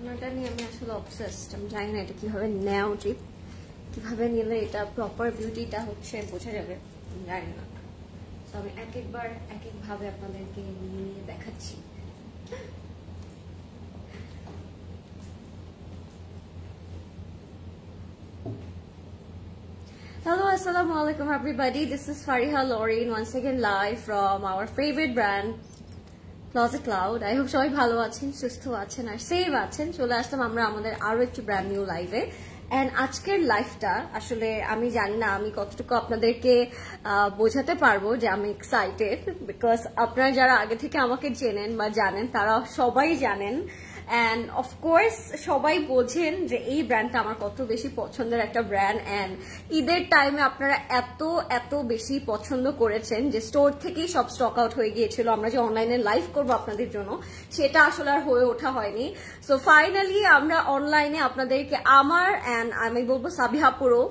ওনাটা নিয়ে আমি আসলে অবসেসড। আমি জানি না এটা কিভাবে নেওয়া উচিত, কিভাবে নিলে এটা প্রপার বিউটিটা হচ্ছে বোঝা যাবে, জানি না। তো আমি এক একবার এক একভাবে আপনাদেরকে নিয়ে দেখাচ্ছি। Hello, assalamu alaikum everybody. This is Fariha Lauren once again live from our favorite brand Closet Cloud. I hope সবাই ভালো আছেন, সুস্থ আছেন আর সেভ আছেন। চলে আসলাম আমরা আমাদের আরো একটি ব্র্যান্ড নিউ লাইভে। এন্ড আজকের লাইভটা আসলে আমি জানি না আমি কতটুকু আপনাদেরকে বোঝাতে পারবো যে আমি এক্সাইটেড, বিকজ আপনারা যারা আগে থেকে আমাকে চেনেন বা জানেন তারা সবাই জানেন and of course সবাই বোঝেন যে এই ব্র্যান্ডটা আমার কত বেশি পছন্দের একটা ব্র্যান্ড। এন্ড ঈদের টাইমে আপনারা এত এত বেশি পছন্দ করেছেন যে স্টোর থেকেই সব স্টক আউট হয়ে গিয়েছিল। আমরা যে অনলাইনে লাইভ করবো আপনাদের জন্য সেটা আসলে আর হয়ে ওঠা হয়নি। সো ফাইনালি আমরা অনলাইনে আপনাদেরকে আমার এন্ড আমি বলবো সাবিহাপুরও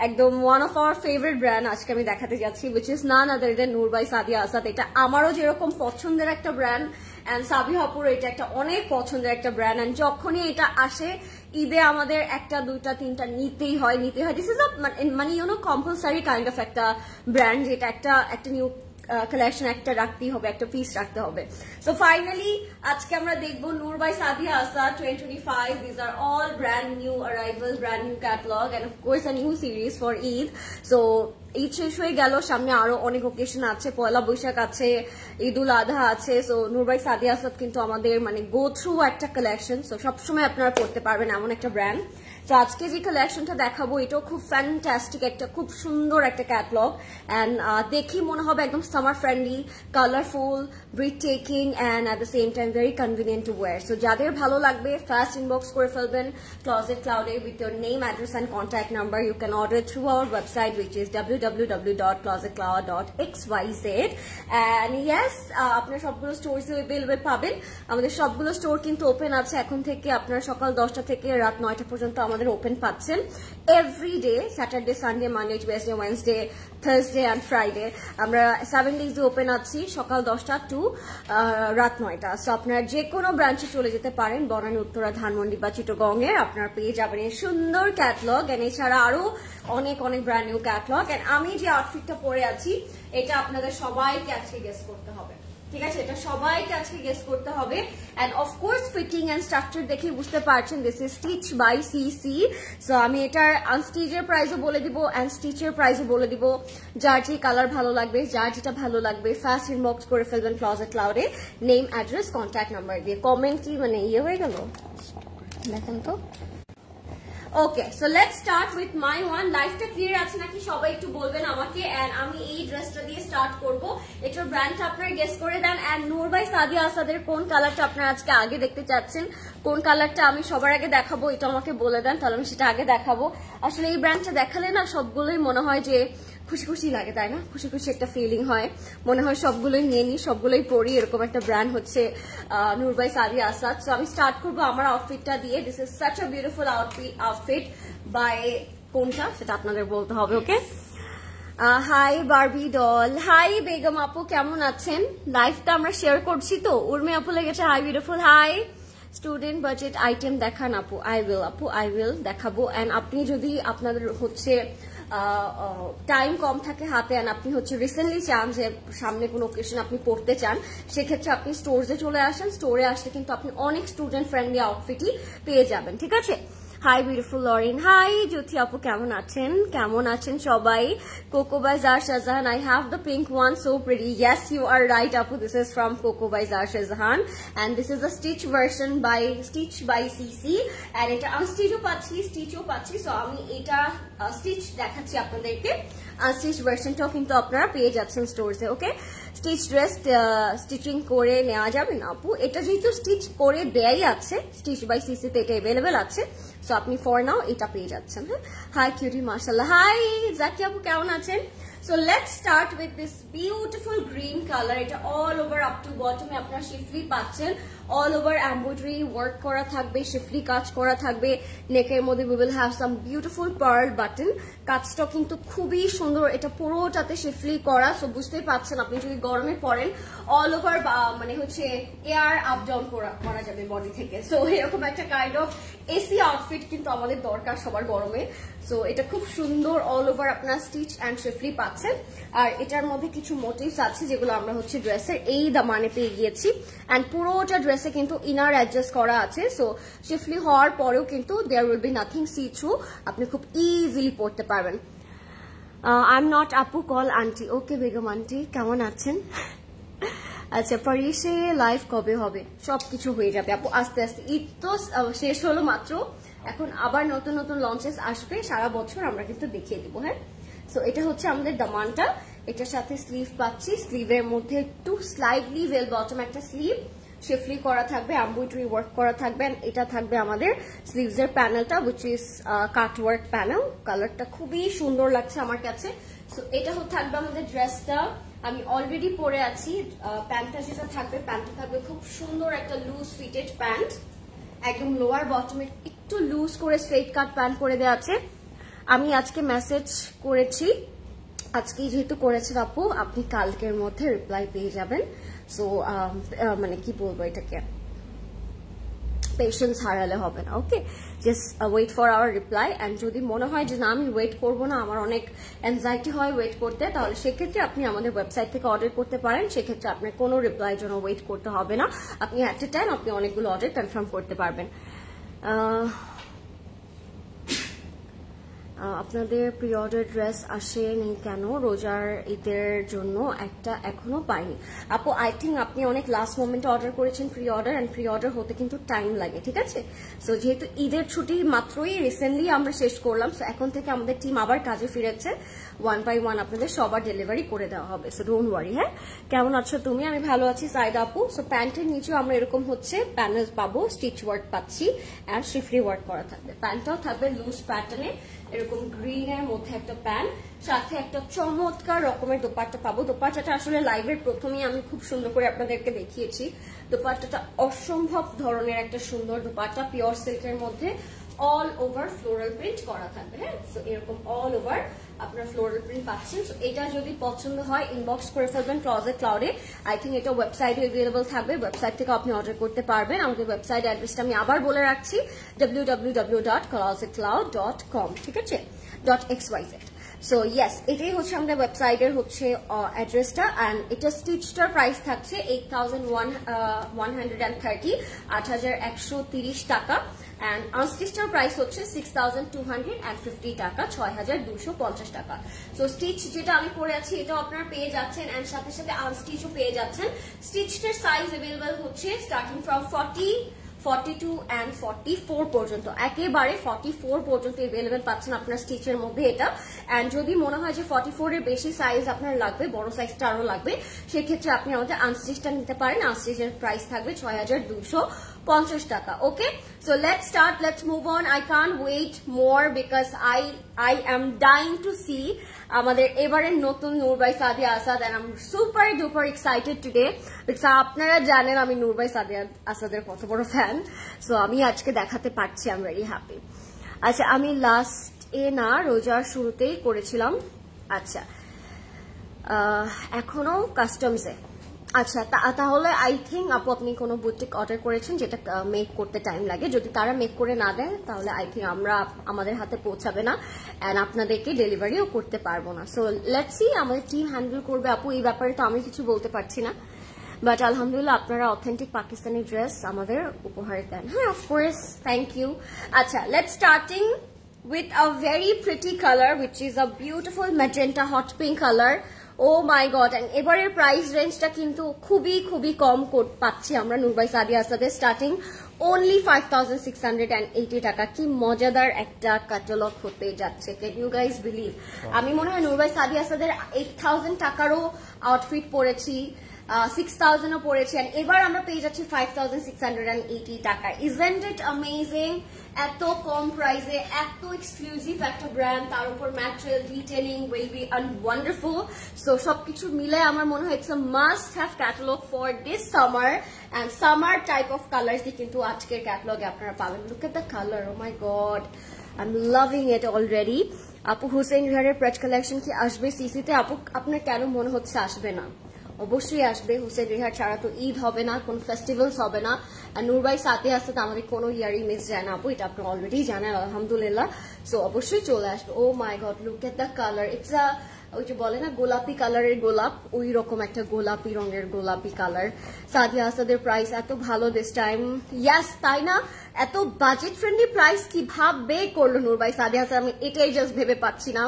একদম one of our favourite brand আজকে আমি দেখাতে যাচ্ছি, which is none other than Noor by Sadia Asad. এটা আমারও যেরকম পছন্দের একটা ব্র্যান্ড এন্ড সাবিহাপুর এটা একটা অনেক পছন্দের একটা ব্র্যান্ড। এন্ড যখনই এটা আসে ঈদে আমাদের একটা দুইটা তিনটা নিতেই হয়। দিস ইজ মানে ইউনো কম্পালসারি কাইন্ড অফ একটা ব্র্যান্ড, যেটা একটা নিউ কালেকশন একটা রাখতেই হবে, একটা পিস রাখতে হবে। সো ফাইনালি আজকে আমরা দেখবো Noor by Sadia Asad 2025. These are all brand new arrivals, brand new catalog and of course a new series for Eid. So Eid শেষ হয়ে গেল, সামনে আরো অনেক ওকেশন আছে, পয়লা বৈশাখ আছে, ঈদ উল আধা আছে। সো নূর বাই সাদিয়া আসাদ কিন্তু আমাদের মানে গো থ্রু একটা কালেকশন, সো সবসময় আপনারা পড়তে পারবেন এমন একটা ব্র্যান্ড। তো আজকে যে কালেকশনটা দেখাবো এটাও খুব ফ্যান্টাস্টিক, একটা খুব সুন্দর একটা ক্যাটলগ এন্ড দেখি মনে হবে একদম summer friendly, colourful, breathtaking and at the same time very convenient to wear. So যাদের ভালো লাগবে ফার্স্ট ইনবক্স করে ফেলবেন ক্লোজেট ক্লাউডে with your name, address and contact number. You can order through our website which is www.closetcloud.xyz and yes আপনারা সবগুলো স্টোরসে available পাবেন। আমাদের সবগুলো স্টোর কিন্তু ওপেন আছে এখন থেকে, আপনারা সকাল 10টা থেকে রাত 9টা পর্যন্ত আমাদের ওপেন পাচ্ছেন everyday, Saturday, Sunday, Monday, Tuesday, Wednesday, Thursday and Friday. আমরা 7 ডেজ ওপেন আছি সকাল 10টা টু রাত 9টা। সো আপনারা যে কোনো ব্রাঞ্চে চলে যেতে পারেন, বনানী, উত্তরা, ধানমন্ডি বা চিটাগং এর, আপনারা পেয়ে যাবেন এই সুন্দর ক্যাটলগ এন্ড এছাড়া আরো অনেক অনেক ব্র্যান্ড নিউ ক্যাটলগ। এন্ড আমি যে আউটফিটটা পরে আছি এটা আপনাদের সবাইকে আজকে গেস করতে হবে, ঠিক আছে? এটা সবাইকে আজকে গেস করতে হবে and of course fitting and structure দেখে বুঝতে পারছেন দিস ইজ স্টিচ বাই সিসি। সো আমি এটার আনস্টিচের প্রাইসও বলে দিব এন্ড স্টিচের প্রাইসও বলে দিব। যার যে কালার ভালো লাগবে, যার যেটা ভালো লাগবে ফার্স্ট ইনবক্স করে ফেলবেন ক্লোজেট ক্লাউডে নেম, অ্যাড্রেস, কন্ট্যাক্ট নাম্বার দিয়ে। কমেন্ট কি মানে হয়ে গেল দেখেন তো। Okay, so let's start with my one. লাইফটা ক্লিয়ার আছে নাকি সবাই একটু বলবেন আমাকে। এন্ড আমি এই ড্রেসটা দিয়ে স্টার্ট করব। এটার ব্র্যান্ডটা আপনারা গেস করে দেন এন্ড নূর বাই সাদিয়া আসাদের কোন কালারটা আপনারা আজকে আগে দেখতে চাচ্ছেন, কোন কালারটা আমি সবার আগে দেখাবো এটা আমাকে বলে দেন, তাহলে আমি সেটা আগে দেখাবো। আসলে এই ব্র্যান্ডটা দেখালে না সবগুলোই মনে হয় যে খুশি খুশি লাগে, তাই না? খুশি খুশি একটা ফিলিং হয়, মনে হয় সবগুলোই নিয়ে নিই, সবগুলোই পরি, এরকম একটা ব্র্যান্ড হচ্ছে নূর বাই সাদিয়া আসাদ। সো আমি স্টার্ট করবো আমার আউটফিটটা দিয়ে। This is such a beautiful outfit by কোনটা সেটা আপনাদের বলতে হবে। Okay, hi Barbie doll, hi Begum আপু, কেমন আছেন? লাইভটা আমরা শেয়ার করছি তো। উর্মি আপু লেগেছে hi beautiful, hi. Student budget item দেখান আপু। আই উইল দেখাবো। এন্ড আপনি যদি আপনাদের হচ্ছে টাইম কম থাকে হাতে এন্ড আপনি হচ্ছে রিসেন্টলি চান যে সামনে কোনো ওকেশন আপনি পড়তে চান, সেক্ষেত্রে আপনি স্টোরে চলে আসেন। স্টোরে আসলে কিন্তু আপনি অনেক স্টুডেন্ট ফ্রেন্ডলি আউটফিটই পেয়ে যাবেন, ঠিক আছে? Hi beautiful Lauren, hi Jyoti আপু, কেমন আছেন? কেমন আছেন সবাই? Coco by Zara Shahjahan, I have the pink one, so pretty. Yes, you are right আপু, this is from Coco by Zara Shahjahan and this is a stitch version by CC and এটা আনস্টিচও পাচ্ছি। সো আমি এটা স্টিচ দেখাচ্ছি আপনাদেরকে। আনস্টিচ ভার্সনটাও কিন্তু আপনারা পেয়ে যাচ্ছেন স্টোরসে। ওকে, স্টিচ ড্রেস স্টিচিং করে নেওয়া যাবে না আপু? এটা যেহেতু স্টিচ করে দেয়াই আছে, স্টিচ বাই সিসিতে এটা অ্যাভেলেবেল আছে, সো আপনি ফর নাও এটা পেয়ে যাচ্ছেন। হ্যাঁ, হাই কিউটি, মাশাআল্লাহ। হাই জাকি আপু, কেমন আছেন? So let's start with this beautiful green colour. এটা অল ওভার আপ টু বটমে আপনারা শিফলি পাচ্ছেন, অল ওভার এমব্রয়ডারি ওয়ার্ক করা থাকবে, শিফলি কাজ করা থাকবে। নেকের মধ্যে we will have some beautiful pearl button. কাজটা কিন্তু খুবই সুন্দর, এটা পুরোটাতে শিফলি করা। সো বুঝতেই পাচ্ছেন আপনি যদি গরমে পড়েন অল ওভার মানে হচ্ছে এয়ার আপ ডাউন করা যাবে বডি থেকে। সো এরকম একটা কাইন্ড অফ এসি আউটফিট কিন্তু আমাদের দরকার সবার গরমে। সো এটা খুব সুন্দর, অল ওভার আপনার স্টিচ অ্যান্ড শিফলি পাচ্ছেন। আর এটার মধ্যে কিছু মোটিভস আছে যেগুলো আমরা হচ্ছে ড্রেসের এই দামানে পেয়ে গিয়েছি। অ্যান্ড পুরোটা ড্রেসে কিন্তু ইনার অ্যাডজাস্ট করা আছে। সো শিফলি হওয়ার পরেও কিন্তু there will be nothing see through, আপনি খুব ইজিলি পড়তে পারবেন। আই এম নট আপু, call aunty. Okay Begum aunty, কেমন আছেন? আচ্ছা, পারিসে লাইভ কবে হবে? সবকিছু হয়ে যাবে আপু আস্তে আস্তে। ঈদ তো শেষ হলো মাত্র, এখন আবার নতুন নতুন লঞ্চেস আসবে, সারা বছর আমরা কিন্তু দেখিয়ে দিব। হ্যাঁ, সো এটা হচ্ছে আমাদের দামানটা। এটার সাথে স্লিভ পাচ্ছি, স্লিভের মধ্যে একটু স্লাইডলি বেল বটম একটা স্লিভ, শিফলি করা থাকবে, এমব্রয়ডারি ওয়ার্ক করা থাকবে। এটা থাকবে আমাদের স্লিভস এর প্যানেলটা, which is cut work panel. কালারটা খুবই সুন্দর লাগছে আমার কাছে। সো এটা থাকবে আমাদের ড্রেসটা, আমি অলরেডি পরে আছি। প্যান্টটা যেটা থাকবে, প্যান্টটা থাকবে খুব সুন্দর একটা লুজ ফিটেড প্যান্ট, একদম লোয়ার বটমে একটু লুজ করে স্ট্রেট কাট প্যান্ট করে দেওয়া আছে। আমি আজকে মেসেজ করেছি, আজকে যেহেতু করেছেন আপু, আপনি কালকের মধ্যে রিপ্লাই পেয়ে যাবেন। সো মানে কি বলবো, এটাকে পেশেন্স হারালে হবে না। Okay, just wait for our reply. And যদি মনে হয় যে না আমি ওয়েট করবো না, আমার অনেক অ্যাংজাইটি হয় ওয়েট করতে, তাহলে সেক্ষেত্রে আপনি আমাদের ওয়েবসাইট থেকে অর্ডার করতে পারেন। সেক্ষেত্রে আপনার কোনো রিপ্লাইয়ের জন্য ওয়েট করতে হবে না। আপনি অ্যাট এ টাইম আপনি অনেকগুলো অর্ডার কনফার্ম করতে পারবেন। আপনাদের প্রি অর্ডার ড্রেস আসেনি কেন? রোজার ঈদের জন্য একটা এখনো পাইনি আপু। আই থিঙ্ক আপনি অনেক লাস্ট মোমেন্টে অর্ডার করেছেন pre order, and pre order হতে কিন্তু টাইম লাগে, ঠিক আছে? সো যেহেতু ঈদের ছুটি মাত্রই রিসেন্টলি আমরা শেষ করলাম, সো এখন থেকে আমাদের টিম আবার কাজে ফিরেছে। 1 by 1 আপনাদের সবার ডেলিভারি করে দেওয়া হবে। So don't worry. হ্যাঁ, কেমন আছো তুমি? আমি ভালো আছি সাইদা আপু। সো প্যান্টের নিচেও আমরা এরকম হচ্ছে প্যানেল পাবো, স্টিচ ওয়ার্ক পাচ্ছি, অ্যান্ড শিফলি ওয়ার্ক করা থাকবে। প্যান্টটাও থাকবে লুজ প্যাটার্নে, এরকম গ্রিন এর মধ্যে একটা প্যান্ট, সাথে একটা চমৎকার রকমের দোপাট্টা পাবো। দোপাট্টাটা আসলে লাইভের প্রথমেই আমি খুব সুন্দর করে আপনাদেরকে দেখিয়েছি। দোপাট্টাটা অসম্ভব ধরনের একটা সুন্দর দোপাট্টা, পিওর সিল্কের মধ্যে অল ওভার ফ্লোরাল প্রিন্ট করা থাকবে। হ্যাঁ, সো এরকম অল ওভার আপনার ফ্লোরাল প্রিন্ট পাচ্ছেন। সো এটা যদি পছন্দ হয় ইনবক্স করে ফেলবেন ক্লজেট ক্লাউডে। আই থিঙ্ক এটা ওয়েবসাইটে অ্যাভেলেবল থাকবে, ওয়েবসাইট থেকে আপনি অর্ডার করতে পারবেন। আমাদের ওয়েবসাইট অ্যাড্রেসটা আমি আবার বলে রাখছি, www.closetcloud.com, ঠিক আছে, .xyz। সো ইয়েস, এটাই হচ্ছে আমাদের ওয়েবসাইটের হচ্ছে অ্যাড্রেসটা। অ্যান্ড এটা স্টিচটার প্রাইস থাকছে 8130, 8130 টাকা। অ্যান্ড আনস্টিচটার প্রাইস হচ্ছে 6250 টাকা, 6250 টাকা। সো স্টিচ যেটা আমি করে আছি এটাও আপনারা পেয়ে যাচ্ছেন, অ্যান্ড সাথে সাথে আনস্টিচও পেয়ে যাচ্ছেন। স্টিচটার সাইজ অ্যাভেলেবল হচ্ছে স্টার্টিং ফ্রম 40, 42 and 44 পর্যন্ত, একেবারে 44 পর্যন্ত অ্যাভেলেবেল পাচ্ছেন আপনার স্টিচের মধ্যে এটা। অ্যান্ড যদি মনে হয় যে 44 এর বেশি সাইজ আপনার লাগবে, বড় সাইজটা আরো লাগবে, সেক্ষেত্রে আপনি আমাদের আনস্টিচটা নিতে পারেন। আনস্টিচের প্রাইস থাকবে 6250 টাকা। Okay, so let's start, let's move on. I can't wait more because I am dying to see আমাদের এবারের নতুন Noor by Sadia Asad, and I'm super duper excited today because আপনারা জানেন আমি নূর বাই সাদিয়া আসাদের কত বড় ফ্যান। সো আমি আজকে দেখাতে পারছি, আই এম ভেরি হ্যাপি। আচ্ছা, আমি লাস্ট না রোজার শুরুতেই করেছিলাম। আচ্ছা, এখনো কাস্টমসে। আচ্ছা, তাহলে আই থিঙ্ক আপু আপনি কোনো বুটিক অর্ডার করেছেন যেটা মেক করতে টাইম লাগে। যদি তারা মেক করে না দেয় তাহলে আই থিঙ্ক আমাদের হাতে পৌঁছাবে না, অ্যান্ড আপনাদেরকে ডেলিভারিও করতে পারবো না। সো লেটস সি, আমাদের টিম হ্যান্ডেল করবে আপু, এই ব্যাপারে তো আমি কিছু বলতে পারছি না। বাট আলহামদুলিল্লাহ আপনারা অথেন্টিক পাকিস্তানি ড্রেস আমাদের উপহার দেন। হ্যাঁ, অফকোর্স, থ্যাংক ইউ। আচ্ছা, let's starting with a very pretty color which is a beautiful magenta hot pink color. Oh my god, and এবারের প্রাইস রেঞ্জটা কিন্তু খুবই খুবই কম পাচ্ছি আমরা নূর বাই সাদিয়া আসাদের, স্টার্টিং only 5680 টাকা। কি মজাদার একটা ক্যাটালগ হতে যাচ্ছে, ক্যান ইউ গাইজ বিলিভ? আমি মনে হয় নূর বাই সাদিয়া আসাদের 8000 টাকারও আউটফিট পরেছি, 6000ও পড়েছে, and এবার আমরা পেয়ে যাচ্ছি 5680 টাকা। Isn't it amazing? এত কম প্রাইসে এত এক্সক্লুসিভ একটা ব্র্যান্ড, তার উপর material detailing will be wonderful. So সবকিছু মিলে আমার মনে হয় it's a must have catalogue for this summer, and summer type of colours কিন্তু আজকের ক্যাটালগে আপনারা পাবেন। Look at the colour, oh my God, I am loving it already. আপু হুসেন রিহারের প্রেজ কালেকশন কি আসবে সিসিতে? আপু আপনার কেন মনে হচ্ছে আসবে না? অবশ্যই আসবে। হুসেন রিহার ছাড়া তো ঈদ হবে না, কোন ফেস্টিভ্যালস হবে না। আর নূরবাই সাথে আসতে তো আমাদের কোনো ইয়ারই মিস যায় না আপু, এটা আপনি অলরেডি জানেন আলহামদুলিল্লাহ। সো অবশ্যই চলে আসবে। Oh my god, look at the colour, it's a ওই যে বলে না গোলাপি কালারের গোলাপ, ওই রকম একটা গোলাপি রঙের গোলাপি কালার। সাদিয়া আসাদের প্রাইস এত ভালো দিস টাইম, ইয়াস তাই না? এত বাজেট ফ্রেন্ডলি প্রাইস কিভাবে করলো নূরবাই সাদিয়া আসাদ, আমি এটাই জাস্ট ভেবে পাচ্ছি না।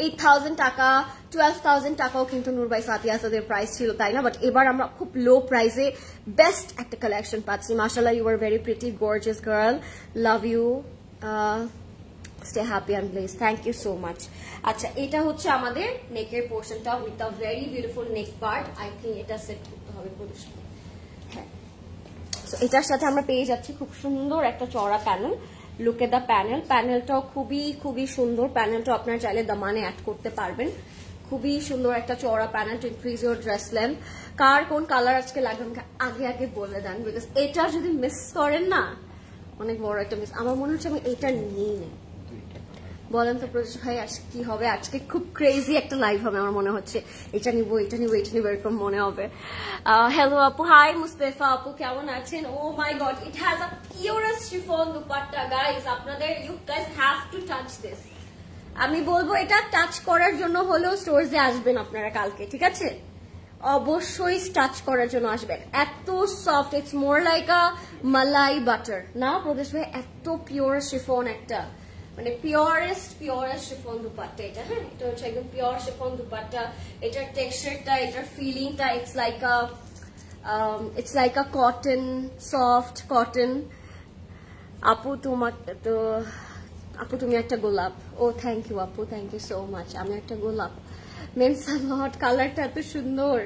8000 টাকা 12000 টাকাও কিন্তু নূরবাই সাদিয়া আসাদের প্রাইস ছিল, তাই না? বাট এবার আমরা খুব লো প্রাইসে বেস্ট একটা কালেকশন পাচ্ছি। মাশাআল্লাহ, you are very pretty gorgeous girl, love you, stay happy and bless, thank you so much. আচ্ছা, এটা হচ্ছে আমাদের নেকের পোর্শনটা with a very beautiful neck part. I think এটা সেট করতে হবে প্রদর্শন। হ্যাঁ, সো এটার সাথে আমরা পেয়ে যাচ্ছি খুব সুন্দর একটা চওড়া panel. Look at the panel, প্যানেলটাও খুবই খুবই সুন্দর। প্যানেলটাও আপনারা চাইলে দামানে অ্যাড করতে পারবেন। খুবই সুন্দর একটা চওড়া panel to increase your dress length. কার কোন কালার আজকে লাগবে আমাকে আগে আগে বলে দেন, বিকজ এটা যদি মিস করেন না অনেক বড় একটা মিস। আমার মনে হচ্ছে আমি এটা নিয়েই নেই। বলেন তো প্রদেশ ভাই কি হবে আজকে? খুব ক্রেজি একটা লাইভ হবে আমার মনে হচ্ছে। এটা নিবো এটা নিবো এটা নিবো এরকম মনে হবে। হ্যালো আপু, হাই মুস্তাফা আপু, কেমন আছেন? Oh my god, it has a purest chiffon dupatta guys. আপনাদের you guys have to touch this. আমি বলবো এটা টাচ করার জন্য হলেও স্টোরসে আসবেন আপনারা কালকে, ঠিক আছে? অবশ্যই টাচ করার জন্য আসবেন। এত soft, it's more like a malai butter না প্রদেশ ভাই? এত পিওর শিফন একটা, মানে পিওরেস্ট শিফন দুপাট্টা এটা। হ্যাঁ, এটা হচ্ছে একদম পিওর শিফন দুপাট্টা। এটার টেক্সচারটা, এটার ফিলিংটা it's like a cotton, soft cotton. আপু তোমার তো, আপু তুমি একটা গোলাপ। ও থ্যাংক ইউ আপু, থ্যাংক ইউ সো মাচ। আমি একটা গোলাপ মেন্স লট, কালারটা এত সুন্দর।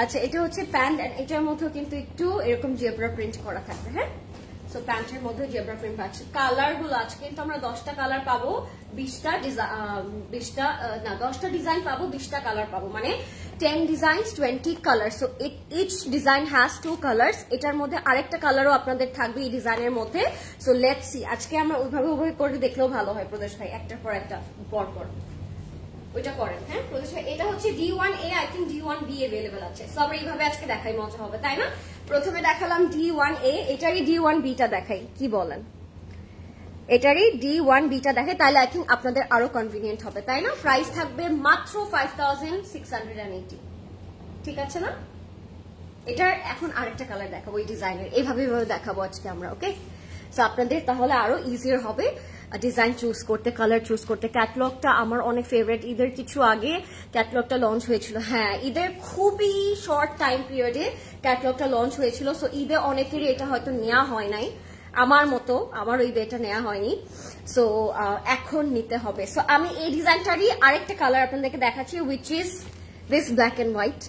আচ্ছা, এটা হচ্ছে প্যান্ট, এটার মধ্যেও কিন্তু একটু এরকম জেব্রা প্রিন্ট করা থাকবে। হ্যাঁ, সো প্যান্টের মধ্যে জেব্রা প্রিন্ট পাচ্ছি। কালার গুলো আজকে কিন্তু আমরা 10টা কালার পাবো, 10টা ডিজাইন পাবো, 20টা কালার পাবো, মানে 10 designs 20 colour. So each design has 2 colours. এটার মধ্যে আরেকটা কালারও আপনাদের থাকবে এই ডিজাইনের মধ্যে। সো লেটস সি, আজকে আমরা ওইভাবে করে দেখলেও ভালো হয় প্রদেশ ভাই, একটার পর একটা পর পর ওইটা করেন। হ্যাঁ প্রদেশ ভাই, এটা হচ্ছে D1A, I think D1B available আছে। সো আমরা এইভাবে আজকে দেখাই, মজা হবে তাই না? প্রথমে দেখালাম D1A, এটারই D1Bটা দেখাই, কি বলেন? এটারই D1Bটা দেখাই, তাহলে আই থিঙ্ক আপনাদের আরো কনভিনিয়েন্ট হবে, তাই না? প্রাইস থাকবে মাত্র 5680, ঠিক আছে না? এটার এখন আরেকটা কালার দেখাবো এই ডিজাইনের, এইভাবে দেখাবো আজকে আমরা। ওকে, সো আপনাদের তাহলে আরো ইজিয়ার হবে ডিজাইন চুজ করতে, কালার চুজ করতে। ক্যাটলগটা আমার অনেক ফেভারিট। ঈদের কিছু আগে ক্যাটলগটা লঞ্চ হয়েছিল। হ্যাঁ, ঈদের খুবই শর্ট টাইম পিরিয়ডে ক্যাটলগটা লঞ্চ হয়েছিল। সো ঈদে অনেকেরই এটা হয়তো নেওয়া হয় নাই, আমার মতো আমারও ঈদে এটা নেওয়া হয়নি। সো এখন নিতে হবে। সো আমি এই ডিজাইনটারই আরেকটা কালার আপনাদেরকে দেখাচ্ছি, which is this black and white.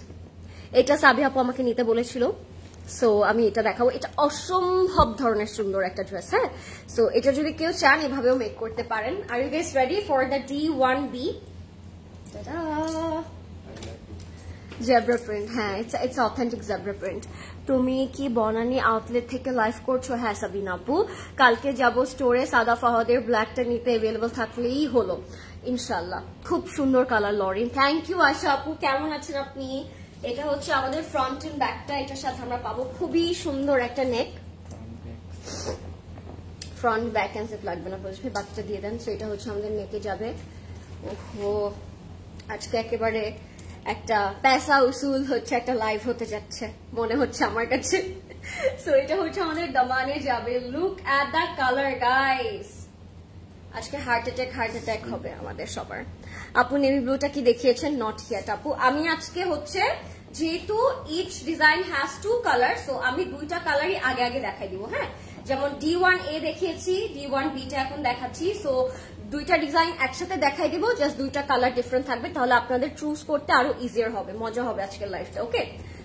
এটা সাবি আপু আমাকে নিতে বলেছিল, সো আমি এটা দেখাবো। এটা অসম্ভব ধরনের সুন্দর একটা ড্রেস। হ্যাঁ, সো এটা যদি কেউ চান এভাবেও মেক করতে পারেন। Are you guys ready for the D1B? Zebra print, হ্যাঁ ইটস অথেন্টিক জেব্রা প্রিন্ট। তুমি কি বনানী আউটলেট থেকে লাইভ করছো? হ্যাঁ সাবিনা আপু, কালকে যাব স্টোরে, সাদা ফাহাদের ব্ল্যাকটা নিতে অ্যাভেলেবল থাকলেই হলো ইনশাল্লাহ। খুব সুন্দর কালার লরিন, থ্যাংক ইউ আশা আপু, কেমন আছেন আপনি? এটা হচ্ছে আমাদের ফ্রন্ট এন্ড ব্যাকটা, এটার সাথে আমরা পাবো খুবই সুন্দর একটা নেক। ফ্রন্ট ব্যাক ক্যান্সেল লাগবে না বুঝবে, বাকিটা দিয়ে দেন। সো এটা হচ্ছে আমাদের নেকে যাবে। ওহো, আজকে একেবারে একটা পেশা উসুল হচ্ছে, একটা লাইভ হতে যাচ্ছে মনে হচ্ছে আমার কাছে। সো এটা হচ্ছে আমাদের দামানে যাবে। Look at the colour guys, আজকে হার্ট অ্যাটাক হবে আমাদের সবার। আপু নেভি ব্লুটা কি দেখিয়েছেন? নট ইয়েট আপু। আমি আজকে হচ্ছে যেহেতু each design has 2 colour, so আমি 2টা কালারই আগে আগে দেখাই দিব। হ্যাঁ, যেমন D1A দেখিয়েছি, D1Bটা এখন দেখাচ্ছি। সো 2টা ডিজাইন একসাথে দেখাই দিব, জাস্ট 2টা কালার ডিফারেন্ট থাকবে, তাহলে আপনাদের চুজ করতে আরো ইজিয়ার হবে, মজা হবে আজকের লাইফটা। ওকে,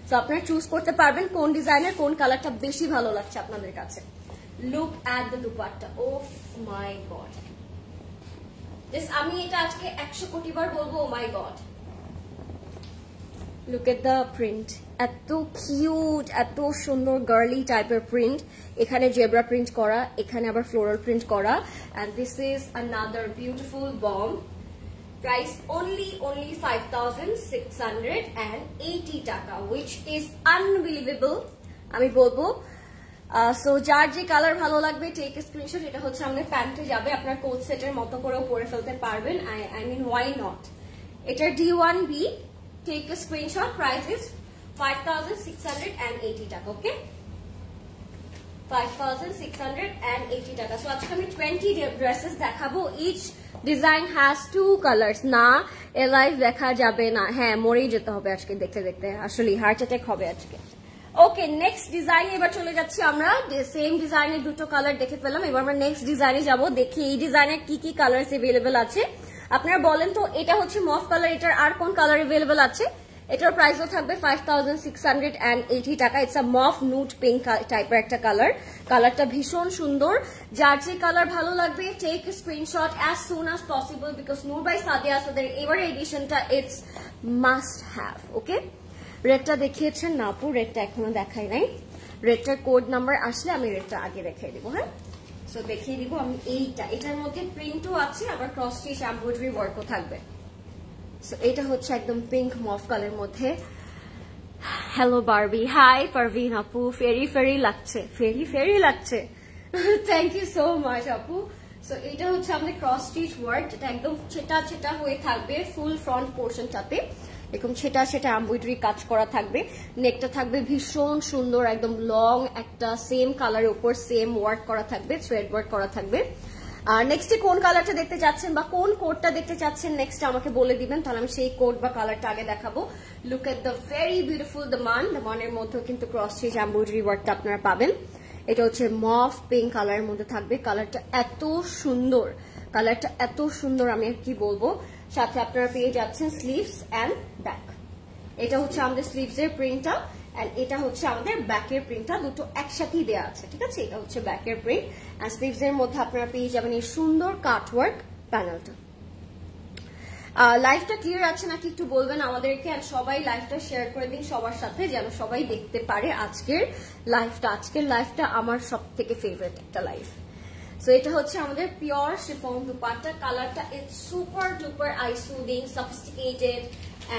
সো আপনারা চুজ করতে পারবেন কোন ডিজাইনের কোন কালারটা বেশি ভালো লাগছে আপনাদের কাছে। Look at the dupatta, oh my god, আমি এটা আজকে 100 কোটি বার বলবো, oh my god. Look at the print, এত কিউট, এত সুন্দর গার্লি টাইপের প্রিন্ট, এখানে জেব্রা প্রিন্ট করা, এখানে আবার ফ্লোরাল প্রিন্ট করা, and this is another beautiful bomb. Price only 5680 টাকা, which is unbelievable আমি বলবো। সো যার যে কালার ভালো লাগবে টেক স্ক্রিনশট। এটা হচ্ছে আমাদের প্যান্টে যাবে, আপনার কোট সেটের মতো করেও পরে ফেলতে পারবেন, আই মিন ওয়াই নট। এটার D1B, take screenshot. Price is 5680 টাকা, ওকে, 5680 টাকা। সো আজকে আমি 20 ড্রেসেস দেখাবো। Each design has 2 colours. না লাইভ দেখা যাবে না, হ্যাঁ মরেই যেতে হবে আজকে দেখতে দেখতে, আসলে হার্ট অ্যাটাক হবে আজকে। ওকে, নেক্সট ডিজাইনে এবার চলে যাচ্ছি আমরা। সেম ডিজাইনের 2টো কালার দেখে ফেলাম, এবার আমরা নেক্সট ডিজাইনে যাব, দেখি এই ডিজাইনের কি কি কালার্স এভেলেবেল আছে। আপনারা বলেন তো, এটা হচ্ছে মফ কালার, এটার আর কোন কালার এভেলেবেল আছে? এটার প্রাইসও থাকবে 5680 টাকা। ইটস আ মফ নুড পিঙ্ক টাইপের একটা কালার, কালারটা ভীষণ সুন্দর। যার যে কালার ভালো লাগবে take screenshot as soon as possible, because Noor by Sadia আসাদের এবার এডিশনটা ইটস মাস্ট হ্যাভ। ওকে, রেডটা দেখিয়েছেন না আপু? রেডটা এখনো দেখাই নাই, রেডটার কোড নাম্বার আসলে আমি রেডটা আগে দেখাই দিব। হ্যাঁ, সো দেখিয়ে দিব আমি এইটা। এটার মধ্যে প্রিন্টও আছে, আবার ক্রস স্টিচ এমব্রয়ডারি ওয়ার্কও থাকবে। সো এটা হচ্ছে একদম পিঙ্ক মফ কালার মধ্যে। হ্যালো বারবি, হাই পারভিন আপু, ফেরি ফেরি লাগছে, ফেরি ফেরি লাগছে, থ্যাংক ইউ সো মাচ আপু। সো এটা হচ্ছে আমাদের ক্রস স্টিচ ওয়ার্ক, যেটা একদম ছেটা ছেটা হয়ে থাকবে ফুল ফ্রন্ট পোর্শনটাতে, এরকম ছেটা ছেটা এমব্রয়ডারি কাজ করা থাকবে। নেকটা থাকবে ভীষণ সুন্দর, একদম লং একটা সেম কালারের উপর সেম ওয়ার্ক করা থাকবে, থ্রেড ওয়ার্ক করা থাকবে। আর নেক্সটে কোন কালারটা দেখতে চাচ্ছেন বা কোন কোডটা দেখতে চাচ্ছেন নেক্সট আমাকে বলে দিবেন, তাহলে আমি সেই কোড বা কালারটা আগে দেখাবো। Look at the very beautiful দামানের মধ্যেও কিন্তু ক্রস স্টিচ এমব্রয়ডারি ওয়ার্কটা আপনারা পাবেন। এটা হচ্ছে মফ পিঙ্ক কালারের মধ্যে থাকবে, কালারটা এত সুন্দর, কালারটা এত সুন্দর আমি আর কি বলবো। সাথে আপনারা পেয়ে যাচ্ছেন স্লিভস অ্যান্ড ব্যাক। এটা হচ্ছে আমাদের স্লিভস এর প্রিন্টটা, এন্ড এটা হচ্ছে আমাদের ব্যাকের প্রিন্টটা, দুটো একসাথেই দেওয়া আছে, ঠিক আছে? এটা হচ্ছে ব্যাকের প্রিন্ট, এন্ড স্লিভস এর মধ্যে আপনারা পেয়ে যাবেন এই সুন্দর কাটওয়ার্ক প্যানেলটা। লাইভটা ক্লিয়ার আছে নাকি একটু বলবেন আমাদেরকে, আর সবাই লাইভটা শেয়ার করে দিন সবার সাথে, যেন সবাই দেখতে পারে আজকের লাইভটা। আজকের লাইভটা আমার সব থেকে ফেভারিট একটা লাইভ। সো এটা হচ্ছে আমাদের পিওর শিফন দুপাট্টা, কালারটা it's super duper eye soothing, sophisticated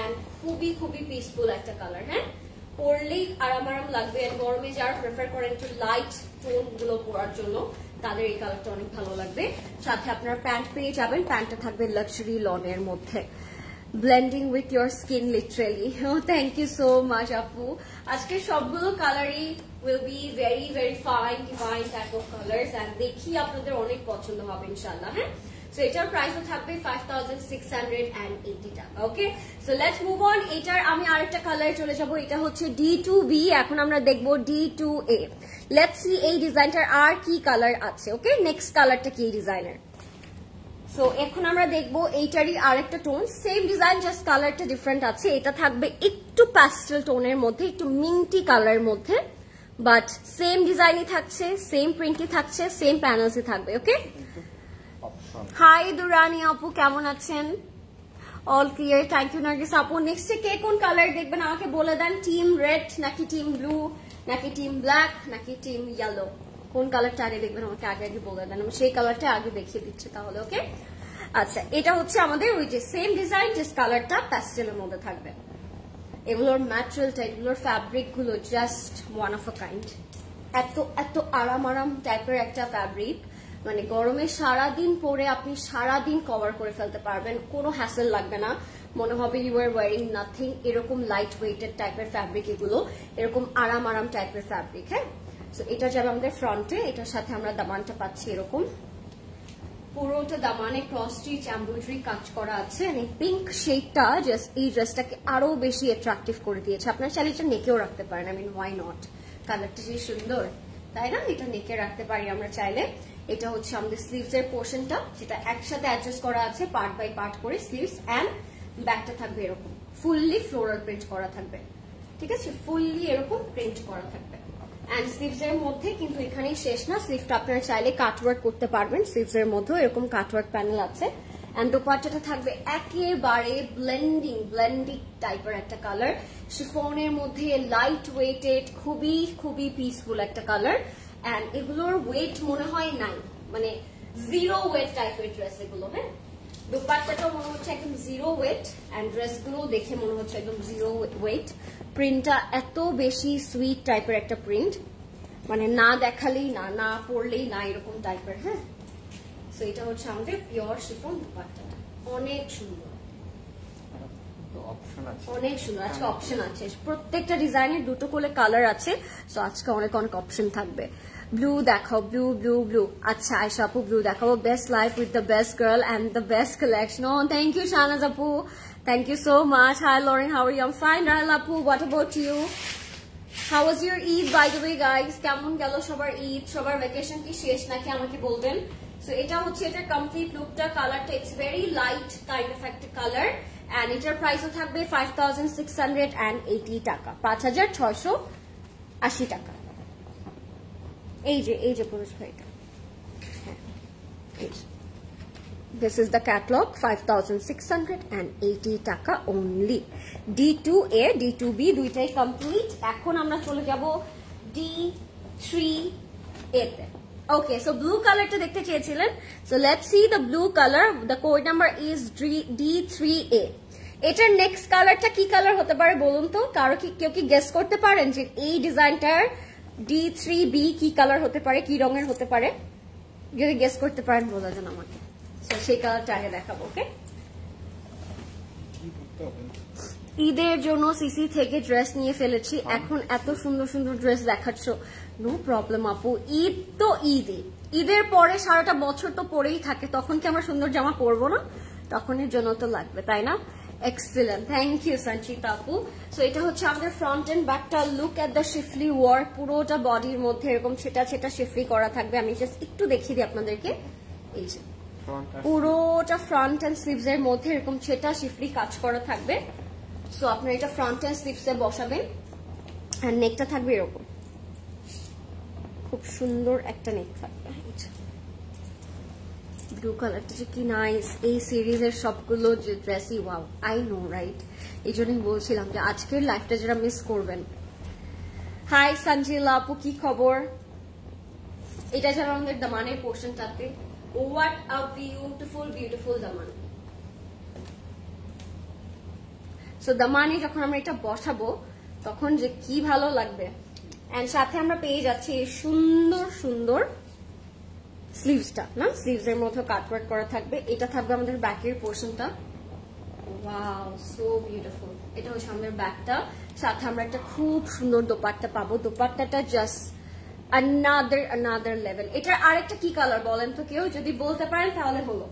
and খুবই খুবই পিসফুল একটা কালার। হ্যাঁ, পরলেই আরাম আরাম লাগবে। গরমে যারা প্রেফার করেন একটু লাইট টোন গুলো পরার জন্য, তাদের এই কালারটা অনেক ভালো লাগবে। সাথে আপনারা প্যান্ট পেয়ে যাবেন, প্যান্টটা থাকবে লাক্সারি লনের মধ্যে, blending with your skin literally. Thank you so much আপু। আজকে সবগুলো কালারই will be very very fine divine type of colors, and দেখি আপনাদের অনেক পছন্দ হবে ইনশাআল্লাহ। হ্যাঁ, সো এটার প্রাইসও থাকবে 5680 টাকা। Okay, so let's move on. এটার আমি আরেকটা কালারে চলে যাব, এটা হচ্ছে D2B। এখন আমরা দেখবো D2A। লেটস সি এই ডিজাইনটার আর কি কালার আছে। ওকে, নেক্সট কালারটা কি ডিজাইনের? সো এখন আমরা দেখবো এইটারই আরেকটা টোন, সেম ডিজাইন জাস্ট কালারটা ডিফারেন্ট আছে। এটা থাকবে একটু প্যাস্টেল টোনের মধ্যে, একটু মিন্টি কালারের মধ্যে, বাট সেম ডিজাইনই থাকছে, সেম প্রিন্টই থাকছে, সেম প্যানেলসই থাকবে। ওকে, হাই দুরানি আপু, কেমন আছেন? All clear, thank you Nargis আপু। নেক্সটে কে কোন কালার দেখবেন আমাকে বলে দেন, টিম রেড নাকি টিম ব্লু নাকি টিম ব্ল্যাক নাকি টিম ইয়েলো, কোন কালারটা আগে দেখবেন আমাকে আগে আগে বলে দেন, আমি সেই কালারটা আগে দেখিয়ে দিচ্ছি তাহলে। ওকে, আচ্ছা, এটা হচ্ছে আমাদের ওই যে সেম ডিজাইন, জাস্ট কালারটা প্যাস্টেলের মধ্যে থাকবে। এগুলোর ম্যাটেরিয়ালটা, এগুলোর ফ্যাব্রিক গুলো just one of a kind, এত এত আরাম আরাম টাইপের একটা ফ্যাব্রিক, মানে গরমে সারাদিন পরে আপনি সারাদিন কভার করে ফেলতে পারবেন, কোনো হ্যাসেল লাগবে না, মনে হবে ইউ আর ওয়ারিং নাথিং। এরকম লাইট ওয়েটেড টাইপের ফ্যাব্রিক এগুলো, এরকম আরাম আরাম টাইপের ফ্যাব্রিক। হ্যাঁ, সো এটা যাবে আমাদের ফ্রন্টে, এটার সাথে আমরা দামানটা পাচ্ছি এরকম, পুরোটা দামানে ক্রস স্টিচ এমব্রয়ডারি কাজ করা আছে। এই পিঙ্ক শেডটা জাস্ট এই ড্রেসটাকে আরো বেশি অ্যাট্রাকটিভ করে দিয়েছে। আপনার চাইলে এটা নেকেও রাখতে পারেন, আই মিন ওয়াই নট, কালারটা যে সুন্দর, তাই না? এটা নেকে রাখতে পারি আমরা চাইলে। এটা হচ্ছে আমাদের স্লিভস এর পোর্শনটা, যেটা একসাথে অ্যাডজাস্ট করা আছে পার্ট বাই পার্ট করে, স্লিভস এন্ড ব্যাকটা থাকবে এরকম ফুললি ফ্লোরাল প্রিন্ট করা থাকবে। ঠিক আছে, ফুললি এরকম প্রিন্ট করা থাকবে। এন্ড স্লিভস এর মধ্যে কিন্তু এখানেই শেষ না, স্লিভটা আপনারা চাইলে কাটওয়ার্ক করতে পারবেন। স্লিভস এর মধ্যে এরকম কাটওয়ার্ক প্যানেল আছে। এন্ড দোপাট্টাটা থাকবে একেবারে ব্লেন্ডিং টাইপের একটা কালার, শিফনের মধ্যে লাইট ওয়েটেড, খুবই খুবই পিসফুল একটা কালার। এন্ড এগুলোর ওয়েট মনে হয় নাই, মানে জিরো ওয়েট টাইপের ড্রেস এগুলো। হ্যাঁ, দোপাট্টাটাও মনে হচ্ছে একদম জিরো ওয়েট, এন্ড ড্রেসগুলো দেখে মনে হচ্ছে একদম জিরো ওয়েট। প্রিন্টটা এত বেশি সুইট টাইপের একটা প্রিন্ট, মানে না দেখালেই না, না পরলেই না, এরকম টাইপের। হ্যাঁ, সো এটা হচ্ছে আমাদের পিওর শিফন দোপাট্টাটা, অনেক সুন্দর, অনেক সুন্দর। আজকে অপশন আছে, প্রত্যেকটা ডিজাইনের দুটো করে কালার আছে। সো আজকে অনেক অনেক অপশন থাকবে। ব্লু দেখাও, ব্লু ব্লু ব্লু। আচ্ছা আয়শা আপু ব্লু দেখাবো। Best life with the best girl and the best collection. Oh thank you Shahnaz আপু, thank you so much. Hi Lauren, how are you? I am fine Rahel আপু, what about you? How was your Eid by the way guys? কেমন গেল সবার ঈদ? সবার vacation কি শেষ নাকি আমাকে বলবেন। সো এটা হচ্ছে এটার কমপ্লিট লুকটা, কালারটা it's very light kind of একটা কালার। এন্ড এটার প্রাইসও থাকবে 5680 টাকা, 5680 টাকা। এই যে পুরুষ ভাইটা, দিস ইজ দ্য ক্যাটলগ, 5680 টাকা অনলি। D2A D2B দুইটাই কমপ্লিট। এখন আমরা চলে যাব D3A তে। ওকে, সো ব্লু কালারটা দেখতে চেয়েছিলেন, so let's see the blue colour. The code number is D3A। এটার নেক্সট কালারটা কি কালার হতে পারে বলুন তো? কেউ কি গেস করতে পারেন যে এই ডিজাইনটার D3B কি কালার হতে পারে, কি রঙের হতে পারে? যদি গেস করতে পারেন বলে দেন আমাকে, সেই কালারটা আগে দেখাবো। ওকে, ঈদের জন্য সিসি থেকে ড্রেস নিয়ে ফেলেছি, এখন এত সুন্দর সুন্দর ড্রেস দেখাচ্ছ। নো প্রবলেম আপু, ঈদ তো ঈদের পরে সারাটা বছর তো পরেই থাকে, তখন কি আমরা সুন্দর জামা পরবো না? তখনের জন্য তো লাগবে, তাই না? এক্সেলেন্ট, থ্যাংক ইউ সঞ্চিতা আপু। সো এটা হচ্ছে আমাদের ফ্রন্ট এন্ড ব্যাকটা। Look at the schiffli work, পুরোটা বডির মধ্যে এরকম ছেটা ছেটা শিফলি করা থাকবে। আমি জাস্ট একটু দেখিয়ে দিই আপনাদেরকে। এই যে পুরোটা ফ্রন্ট এন্ড স্লিভস এর মধ্যে এরকম ছেটা শিফলি কাজ করা থাকবে। সো আপনার এটা ফ্রন্ট এন্ড স্লিভস এ বসাবেন। আর নেকটা থাকবে এরকম, খুব সুন্দর একটা নেক থাকবে। ব্লু কালারটা যে কি নাইস। এই সিরিজের সবগুলো যে ড্রেসই ওয়াও, আই নো রাইট? এই জন্যই বলছিলাম যে আজকের লাইফটা যারা মিস করবেন। হাই সঞ্জিলা আপু, কি খবর? এটা যেন আমাদের দামানের পোর্শনটাতে, what a beautiful Daman. So দামানে যখন আমরা এটা বসাবো তখন যে কি ভালো লাগবে। এন্ড সাথে আমরা পেয়ে যাচ্ছি এই সুন্দর সুন্দর স্লিভসটা, না স্লিভস এর মধ্যে কাটওয়ার্ক করা থাকবে। এটা থাকবে আমাদের ব্যাকের পোর্শনটা। Wow, so beautiful. এটা হচ্ছে আমাদের ব্যাকটা, সাথে আমরা একটা খুব সুন্দর দোপাট্টা পাবো। দোপাট্টাটা জাস্ট আনাদার লেভেল। এটার আরেকটা কি কালার বলেন তো কেউ? যদি বলতে পারেন তাহলে হলো।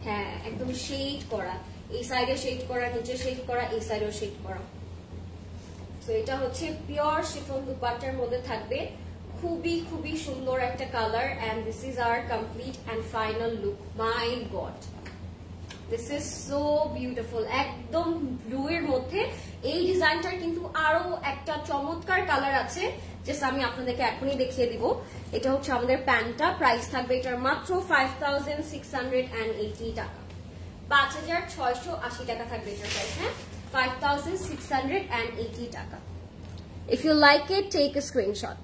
হ্যাঁ, একদম শেড করা, এই সাইডে শেড করা, নিচে শেড করা, এই সাইডেও শেড করা। তো এটা হচ্ছে পিওর শিফন দুপাট্টার মধ্যে থাকবে, খুবই খুবই সুন্দর একটা colour. And this is our complete and final look. My God, this is so beautiful. একদম ব্লু এর মধ্যে এই ডিজাইনটার কিন্তু আরো একটা চমৎকার কালার আছে, জাস্ট আমি আপনাদেরকে এখনই দেখিয়ে দিব। এটা হচ্ছে আমাদের প্যান্টটা, প্রাইস থাকবে এটার মাত্র 5680 টাকা, 5680 টাকা থাকবে এটার প্রাইস। হ্যাঁ, 5680 টাকা। If you like it, take a screenshot.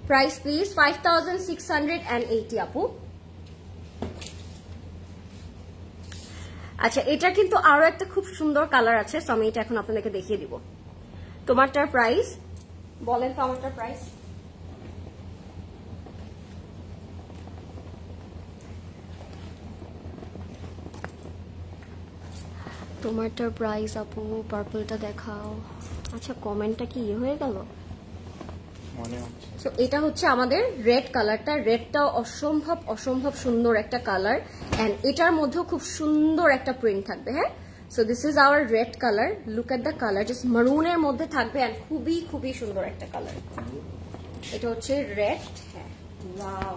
Price please 5680 আপু। আচ্ছা, এটা কিন্তু আরো একটা খুব সুন্দর কালার আছে, সো আমি এটা এখন আপনাদেরকে দেখিয়ে দিব। তোমারটার প্রাইস বলেন তো, আমারটার প্রাইস? তোমারটার প্রাইস আপু, পার্পলটা দেখাও। আচ্ছা, কমেন্টটা কি হয়ে গেল? সো এটা হচ্ছে আমাদের রেড কালারটা। রেডটাও অসম্ভব সুন্দর একটা কালার। এন্ড এটার মধ্যেও খুব সুন্দর একটা প্রিন্ট থাকবে। হ্যাঁ, so this is our red colour. Look at the colour, just মারুনের মধ্যে থাকবে এন্ড খুবই খুবই সুন্দর একটা কালার। এটা হচ্ছে রেড। হ্যাঁ, ওয়াও।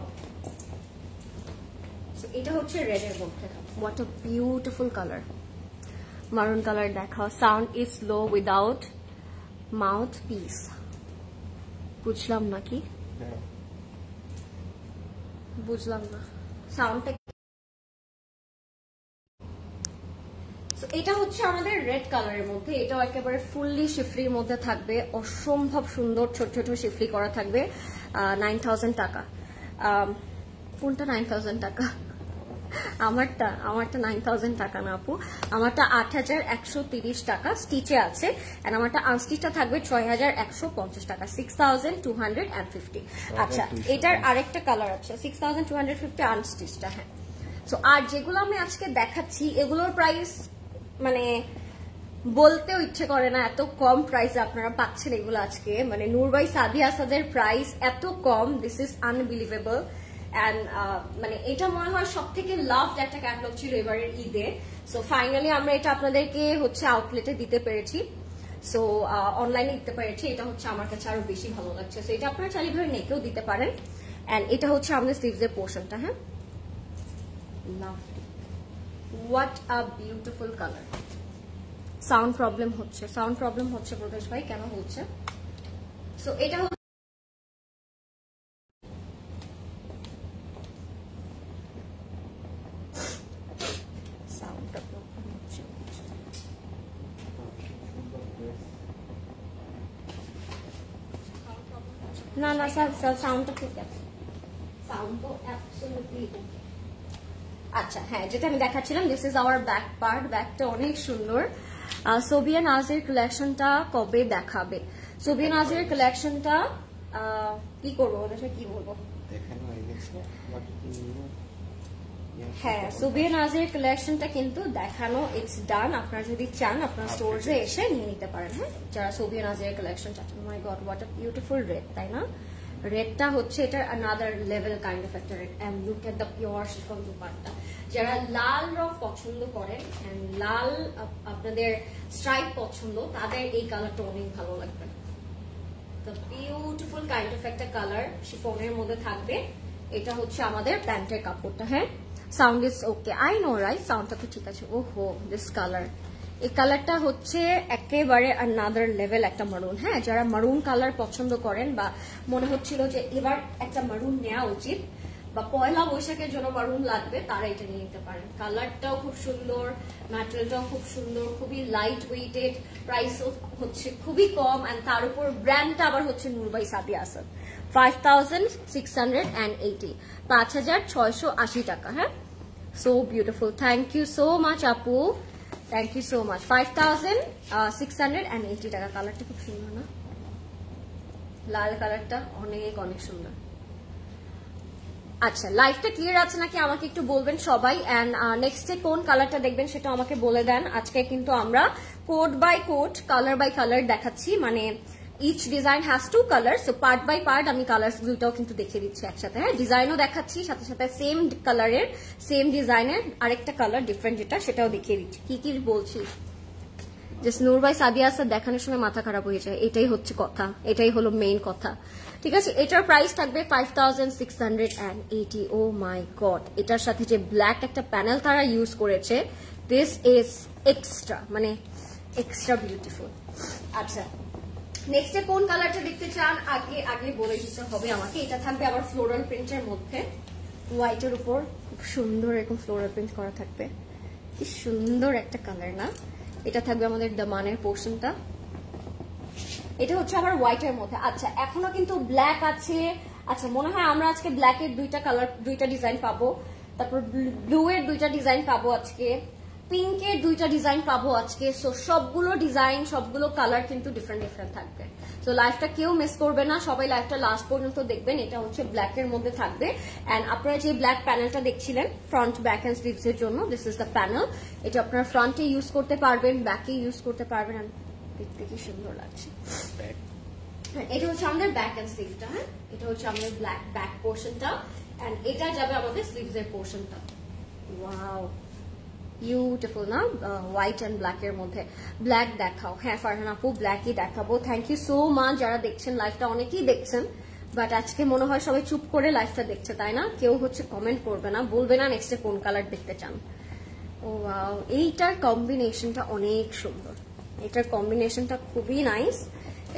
সো এটা হচ্ছে রেড এর মধ্যে। What a beautiful colour. Maroon colour দেখাও। Sound is low without mouthpiece. বুঝলাম না কি, বুঝলাম না সাউন্ডটা। এটা হচ্ছে আমাদের রেড কালারের মধ্যে, এটাও একেবারে ফুললি শিফলির মধ্যে থাকবে, অসম্ভব সুন্দর ছোট ছোট শিফলি করা থাকবে। 9000 টাকা। কোনটা 9000 টাকা? আমারটা 9000 টাকা না আপু, আমারটা 8130 টাকা স্টিচে আছে, আর আমারটা আনস্টিচটা থাকবে 6150 টাকা, 6250। আচ্ছা, এটার আরেকটা কালার আছে 6250 আনস্টিচটা। হ্যাঁ, সো আর যেগুলো আমি আজকে দেখাচ্ছি এগুলোর প্রাইস মানে বলতেও ইচ্ছে করে না, এত কম প্রাইসে আপনারা পাচ্ছেন এগুলো আজকে। মানে নূর বাই সাদিয়া আসাদের প্রাইস এত কম, দিস ইজ আনবিলিভেবল। অ্যান্ড মানে এটা মনে হয় সব থেকে লাভড একটা ক্যাটালগ ছিল এবারের ঈদে। সো ফাইনালি আমরা এটা আপনাদেরকে হচ্ছে আউটলেটে দিতে পেরেছি, সো অনলাইনে দিতে পেরেছি। এটা হচ্ছে আমার কাছে আরো বেশি ভালো লাগছে। সো এটা আপনারা চাইলে ধরে নেকেও দিতে পারেন। অ্যান্ড এটা হচ্ছে আমাদের স্লিভসের পোর্শনটা। হ্যাঁ, lovely, what a beautiful colour. Sound problem হচ্ছে প্রকাশ ভাই, কেন হচ্ছে? সো এটা না না স্যার, সাউন্ডটা ঠিক আছে, সাউন্ড তো অ্যাবসলিউটলি ওকে। আচ্ছা হ্যাঁ, যেটা আমি দেখাচ্ছিলাম, this is our back part. ব্যাকটা অনেক সুন্দর। সোবিয়া নাজের কালেকশনটা কবে দেখাবে? সোবিয়া নাজের কালেকশনটা কি করবো, ওদের কি বলবো? হ্যাঁ, সোবিয়া নাজের কালেকশনটা কিন্তু দেখানো, ইটস ডান। আপনারা যদি চান আপনারা স্টোরসে এসে নিয়ে নিতে পারেন। হ্যাঁ, যারা সোবিয়া নাজের কালেকশনটা, my god what a beautiful red, তাই না? রেডটা হচ্ছে এটার আনাদার লেভেল কাইন্ড অফ একটা রেড। And look at the pure chiffon dupatta. যারা লাল রং পছন্দ করেন এন্ড লাল আপনাদের স্ট্রাইপ পছন্দ, তাদের এই কালারটা অনেক ভালো লাগবে। দ্য বিউটিফুল কাইন্ড অফ একটা কালার শিফনের মধ্যে থাকবে। এটা হচ্ছে আমাদের প্যান্টের কাপড়টা। হ্যাঁ, sound is okay, I know right, সাউন্ডটা তো ঠিক আছে। ওহো, দিস কালার, এই কালারটা হচ্ছে একেবারে আনাদার লেভেল একটা মারুন। হ্যাঁ, যারা মারুন কালার পছন্দ করেন বা মনে হচ্ছিল যে এবার একটা মারুন নেওয়া উচিত বা পয়লা বৈশাখের জন্য মারুন লাগবে, তারা এটা নিয়ে নিতে পারেন। কালারটাও খুব সুন্দর, ম্যাটেরিয়ালটাও খুব সুন্দর, খুবই লাইট ওয়েটেড, প্রাইসও হচ্ছে খুবই কম, এন্ড তার উপর ব্র্যান্ডটা আবার হচ্ছে নূর বাই সাদিয়া আসাদ। 5680, 5680 টাকা। হ্যাঁ, so beautiful, thank you so much আপু, থ্যাংক ইউ সো মাচ। 5680 টাকা। কালারটা খুব সুন্দর না? লাল কালারটা অনেক অনেক সুন্দর। আচ্ছা, লাইভটা ক্লিয়ার আছে নাকি আমাকে একটু বলবেন সবাই। এন্ড নেক্সটে কোন কালারটা দেখবেন সেটা আমাকে বলে দেন। আজকে কিন্তু আমরা code by code, colour by colour দেখাচ্ছি, মানে each design has two colour. So part by part আমি কালার দুইটাও কিন্তু দেখিয়ে দিচ্ছি একসাথে। হ্যাঁ, ডিজাইনও দেখাচ্ছি, সাথে সাথে সেম কালারের সেম ডিজাইনের আরেকটা কালার ডিফারেন্ট যেটা, সেটাও দেখিয়ে দিচ্ছি। কি কি বলছি, জাস্ট নূর বাই সাদিয়া আসাদ দেখানোর সময় মাথা খারাপ হয়ে যায়, এটাই হচ্ছে কথা, এটাই হলো মেইন কথা। ঠিক আছে, এটার প্রাইস থাকবে 5680। ও মাই গড, এটার সাথে যে ব্ল্যাক একটা প্যানেল তারা ইউজ করেছে, দিস ইজ এক্সট্রা, মানে এক্সট্রা বিউটিফুল। আচ্ছা, নেক্সটে কোন কালারটা দেখতে চান আগে আগে বলে দিতে হবে আমাকে। এটা থাকবে আবার ফ্লোরাল প্রিন্টের মধ্যে, হোয়াইটের উপর খুব সুন্দর এরকম ফ্লোরাল প্রিন্ট করা থাকবে। কি সুন্দর একটা কালার না? এটা থাকবে আমাদের দামানের পোর্শনটা। এটা হচ্ছে আবার হোয়াইটের মধ্যে। আচ্ছা, এখনো কিন্তু ব্ল্যাক আছে। আচ্ছা, মনে হয় আমরা আজকে ব্ল্যাকের দুইটা কালার, দুইটা ডিজাইন পাবো, তারপর ব্লু এর দুইটা ডিজাইন পাবো আজকে, পিঙ্কের দুইটা ডিজাইন পাবো আজকে। সো সবগুলো ডিজাইন, সবগুলো কালার কিন্তু ডিফারেন্ট ডিফারেন্ট থাকবে। সো লাইফটা কেউ মিস করবে না, সবাই লাইফটা লাস্ট পর্যন্ত দেখবেন। এটা হচ্ছে ব্ল্যাক এর মধ্যে থাকবে। এন্ড আপনারা যে ব্ল্যাক প্যানেলটা দেখছিলেন ফ্রন্ট ব্যাক এন্ড স্লিভস এর জন্য, দিস ইজ দ্য প্যানেল। এটা আপনারা ফ্রন্টে ইউজ করতে পারবেন, ব্যাকে ইউজ করতে পারবেন। দেখতে কি সুন্দর লাগছে। এটা হচ্ছে আমাদের ব্যাক এন্ড স্লিভটা। হ্যাঁ, এটা হচ্ছে আমাদের ব্ল্যাক ব্যাক পোর্শনটা, এন্ড এটা যাবে আমাদের স্লিভস এর পোর্শনটা। ওয়াও, বিউটিফুল না? হোয়াইট এন্ড ব্ল্যাক এর মধ্যে। ব্ল্যাক দেখাও। হ্যাঁ ফারহান আপু, ব্ল্যাকই দেখাবো। থ্যাংক ইউ সো মাচ যারা দেখছেন লাইভটা, অনেকেই দেখছেন, বাট আজকে মনে হয় সবাই চুপ করে লাইভটা দেখছে, তাই না? কেউ হচ্ছে কমেন্ট করবে না, বলবে না নেক্সটে কোন কালার দেখতে চান। ও ওয়াও, এইটার কম্বিনেশনটা অনেক সুন্দর, এটার কম্বিনেশনটা খুবই নাইস।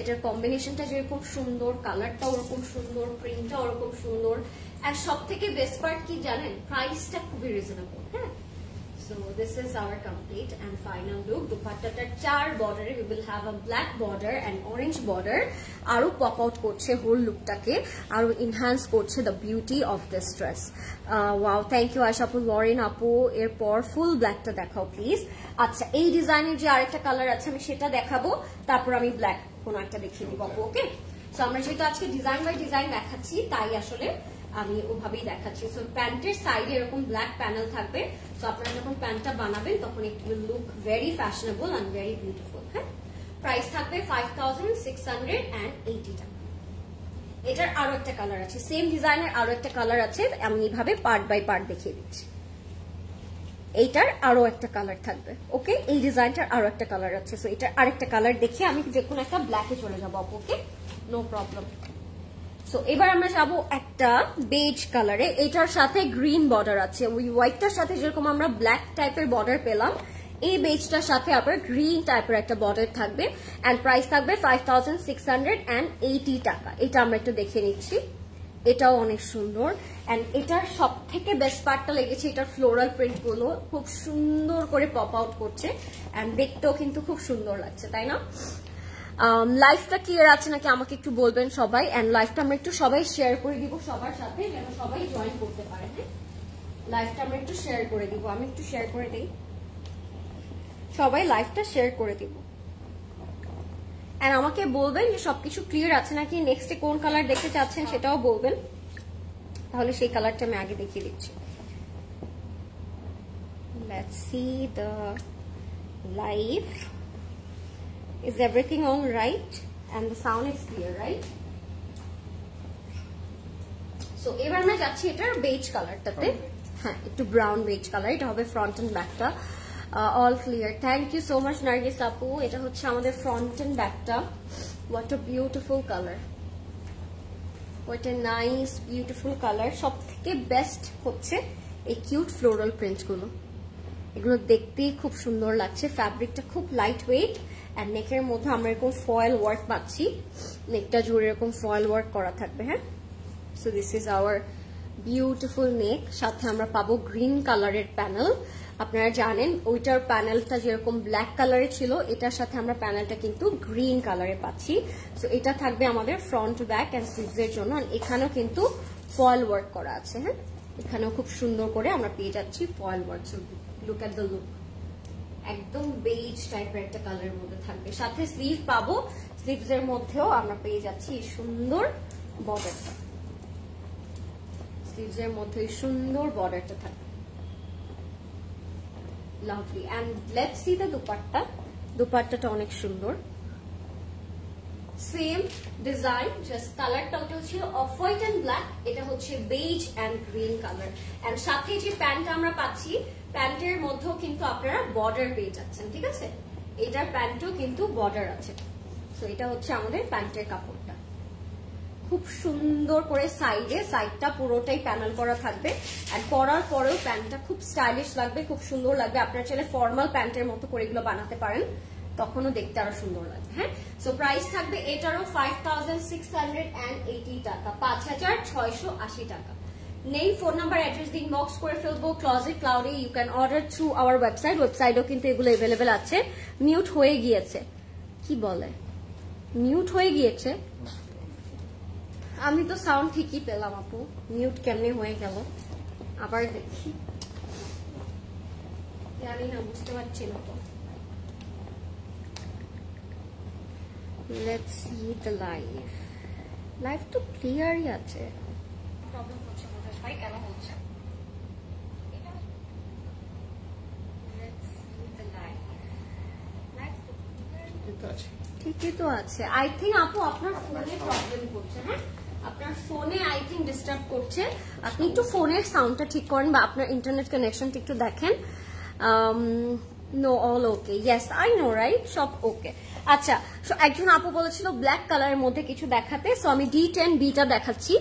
এটার কম্বিনেশনটা যেরকম সুন্দর, কালারটা ওরকম সুন্দর, প্রিন্টটা ওরকম সুন্দর, আর সব থেকে বেস্ট পার্ট কি জানেন, প্রাইসটা খুবই রিজনেবল। হ্যাঁ, so this is our complete and final look. দুপাট্টাটার 4 বর্ডারে we will have a black border and orange border, আরো পপ আউট করছে হোল লুকটাকে, আরো এনহ্যান্স করছে the beauty of this dress. Wow, thank you আশা আপু, লরেন আপু। এরপর ফুল ব্ল্যাকটা দেখাও প্লিজ। আচ্ছা, এই ডিজাইনের যে আরেকটা কালার আছে আমি সেটা দেখাবো, তারপর আমি ব্ল্যাক কোন একটা দেখিয়ে দিব আপু। ওকে, সো আমরা যেহেতু আজকে ডিজাইন বাই ডিজাইন দেখাচ্ছি তাই আসলে আমি ওভাবেই দেখাচ্ছি। সো প্যান্টের সাইডে এরকম ব্ল্যাক প্যানেল থাকবে, সো আপনারা যখন প্যান্টটা বানাবেন তখন it will look very fashionable and very beautiful. হ্যাঁ, প্রাইস থাকবে 5680 টাকা। এটার আরো একটা কালার আছে, সেম ডিজাইনের আরো একটা কালার আছে, আমি এইভাবে পার্ট বাই পার্ট দেখিয়ে দিচ্ছি। এইটার আরো একটা কালার থাকবে। ওকে, এই ডিজাইনটার আরো একটা কালার আছে, সো এটার আরেকটা কালার দেখে আমি যে কোনো একটা ব্ল্যাকে চলে যাবো। ওকে, নো প্রবলেম। সো এবার আমরা যাবো একটা বেজ কালারে, এটার সাথে গ্রিন বর্ডার আছে। ওই হোয়াইটটার সাথে যেরকম আমরা ব্ল্যাক টাইপের বর্ডার পেলাম, এই বেজটার সাথে আবার গ্রিন টাইপের একটা বর্ডার থাকবে, এন্ড প্রাইস থাকবে 5680 টাকা। এটা আমরা একটু দেখে নিচ্ছি, এটাও অনেক সুন্দর। এন্ড এটার সব থেকে বেস্ট পার্টটা লেগেছে এটার ফ্লোরাল প্রিন্ট গুলো খুব সুন্দর করে পপ আউট করছে, এন্ড দেখতেও কিন্তু খুব সুন্দর লাগছে, তাই না? লাইফটা ক্লিয়ার আছে নাকি আমাকে একটু বলবেন সবাই, এন্ড লাইফটা আমরা একটু সবাই শেয়ার করে দিব সবার সাথে, যেন সবাই জয়েন করতে পারে। হ্যাঁ, লাইফটা আমরা একটু শেয়ার করে দিব, আমি একটু শেয়ার করে দিই, সবাই লাইফটা শেয়ার করে দিব। এন্ড আমাকে বলবেন যে সবকিছু ক্লিয়ার আছে নাকি, নেক্সটে কোন কালার দেখতে চাচ্ছেন সেটাও বলবেন, তাহলে সেই কালারটা আমি আগে দেখিয়ে দিচ্ছি। Let's see the live. Is everything all right? And the sound is clear, right? So এবার আমরা যাচ্ছি এটার বেজ কালারটাতে। হ্যাঁ, একটু ব্রাউন বেজ কালার, এটা হবে ফ্রন্ট এন্ড ব্যাকটা। All clear, thank you so much Nargis আপু। এটা হচ্ছে আমাদের ফ্রন্ট এন্ড ব্যাকটা। What a beautiful colour, what a nice beautiful colour. সব থেকে বেস্ট হচ্ছে এই কিউট ফ্লোরাল প্রিন্ট গুলো, এগুলো দেখতেই খুব সুন্দর লাগছে। ফ্যাব্রিকটা খুব লাইট ওয়েট, এন্ড নেকের মধ্যে আমরা এরকম ফয়েল ওয়ার্ক পাচ্ছি, নেকটা জুড়ে এরকম ফয়েল ওয়ার্ক করা থাকবে। হ্যাঁ, so this is our beautiful neck. সাথে আমরা পাবো গ্রিন কালারের প্যানেল। আপনারা জানেন ওইটার প্যানেলটা যেরকম ব্ল্যাক কালারে ছিল, এটার সাথে আমরা প্যানেলটা কিন্তু গ্রিন কালারে পাচ্ছি। সো এটা থাকবে আমাদের ফ্রন্ট ব্যাক এন্ড স্লিভস এর জন্য। এখানেও কিন্তু ফয়েল ওয়ার্ক করা আছে। হ্যাঁ, এখানেও খুব সুন্দর করে আমরা পেয়ে যাচ্ছি foil work. So look at the look, একদম বেজ টাইপের একটা কালারের মধ্যে থাকবে। সাথে স্লিভ পাবো, স্লিভস এর মধ্যেও আমরা পেয়ে যাচ্ছি এই সুন্দর বর্ডারটা, স্লিভস এর মধ্যে এই সুন্দর বর্ডারটা থাকবে। Lovely. And let's see the dupatta. দুপাট্টাটা অনেক সুন্দর, সেম ডিজাইন, জাস্ট কালারটা ওটা ছিল অফ হোয়াইট এন্ড ব্ল্যাক, এটা হচ্ছে beige and green colour. And সাথে যে প্যান্টটা আমরা পাচ্ছি, প্যান্টের মধ্যেও কিন্তু আপনারা বর্ডার পেয়ে যাচ্ছেন। ঠিক আছে, এটার প্যান্টেও কিন্তু বর্ডার আছে। সো এটা হচ্ছে আমাদের প্যান্টের কাপড়টা, খুব সুন্দর করে সাইডটা পুরোটাই প্যানেল করা থাকবে। আর পরার পরেও প্যান্টটা খুব স্টাইলিশ লাগবে, খুব সুন্দর লাগবে। আপনারা চাইলে ফর্মাল প্যান্টের মতো করে এগুলো বানাতে পারেন, তখনও দেখতে আরো সুন্দর লাগবে। হ্যাঁ, সো প্রাইস থাকবে এটারও 5680 টাকা, 5680 টাকা। নেই ফোন নাম্বার, অ্যাড্রেস দিয়ে ইনবক্স করে ফেলবো ক্লজেট ক্লাউডে। You can order through our website, ওয়েবসাইটেও কিন্তু এগুলো এভেলেবেল আছে। মিউট হয়ে গিয়েছে, কি বলে মিউট হয়ে গিয়েছে? আমি তো সাউন্ড ঠিকই পেলাম আপু, মিউট কেমনে হয়ে গেল আবার দেখি, জানি না, বুঝতে পারছি না তো। Let's see the live. Live তো ক্লিয়ারই আছে, প্রবলেম হচ্ছে বোধহয়, ভাই কেন হচ্ছে? ঠিকই তো আছে। আই থিঙ্ক আপু আপনার ফোনে প্রবলেম করছে। হ্যাঁ, আপনার ফোনে আই থিঙ্ক ডিস্টার্ব করছে। আপনি একটু ফোনের সাউন্ডটা ঠিক করেন বা আপনার ইন্টারনেট কানেকশনটা একটু দেখেন। No, all okay, yes I know, right, সব ওকে। আচ্ছা, একজন আপু বলেছিল ব্ল্যাক কালারের মধ্যে কিছু দেখাতে, সো আমি D10 বিটা দেখাচ্ছি।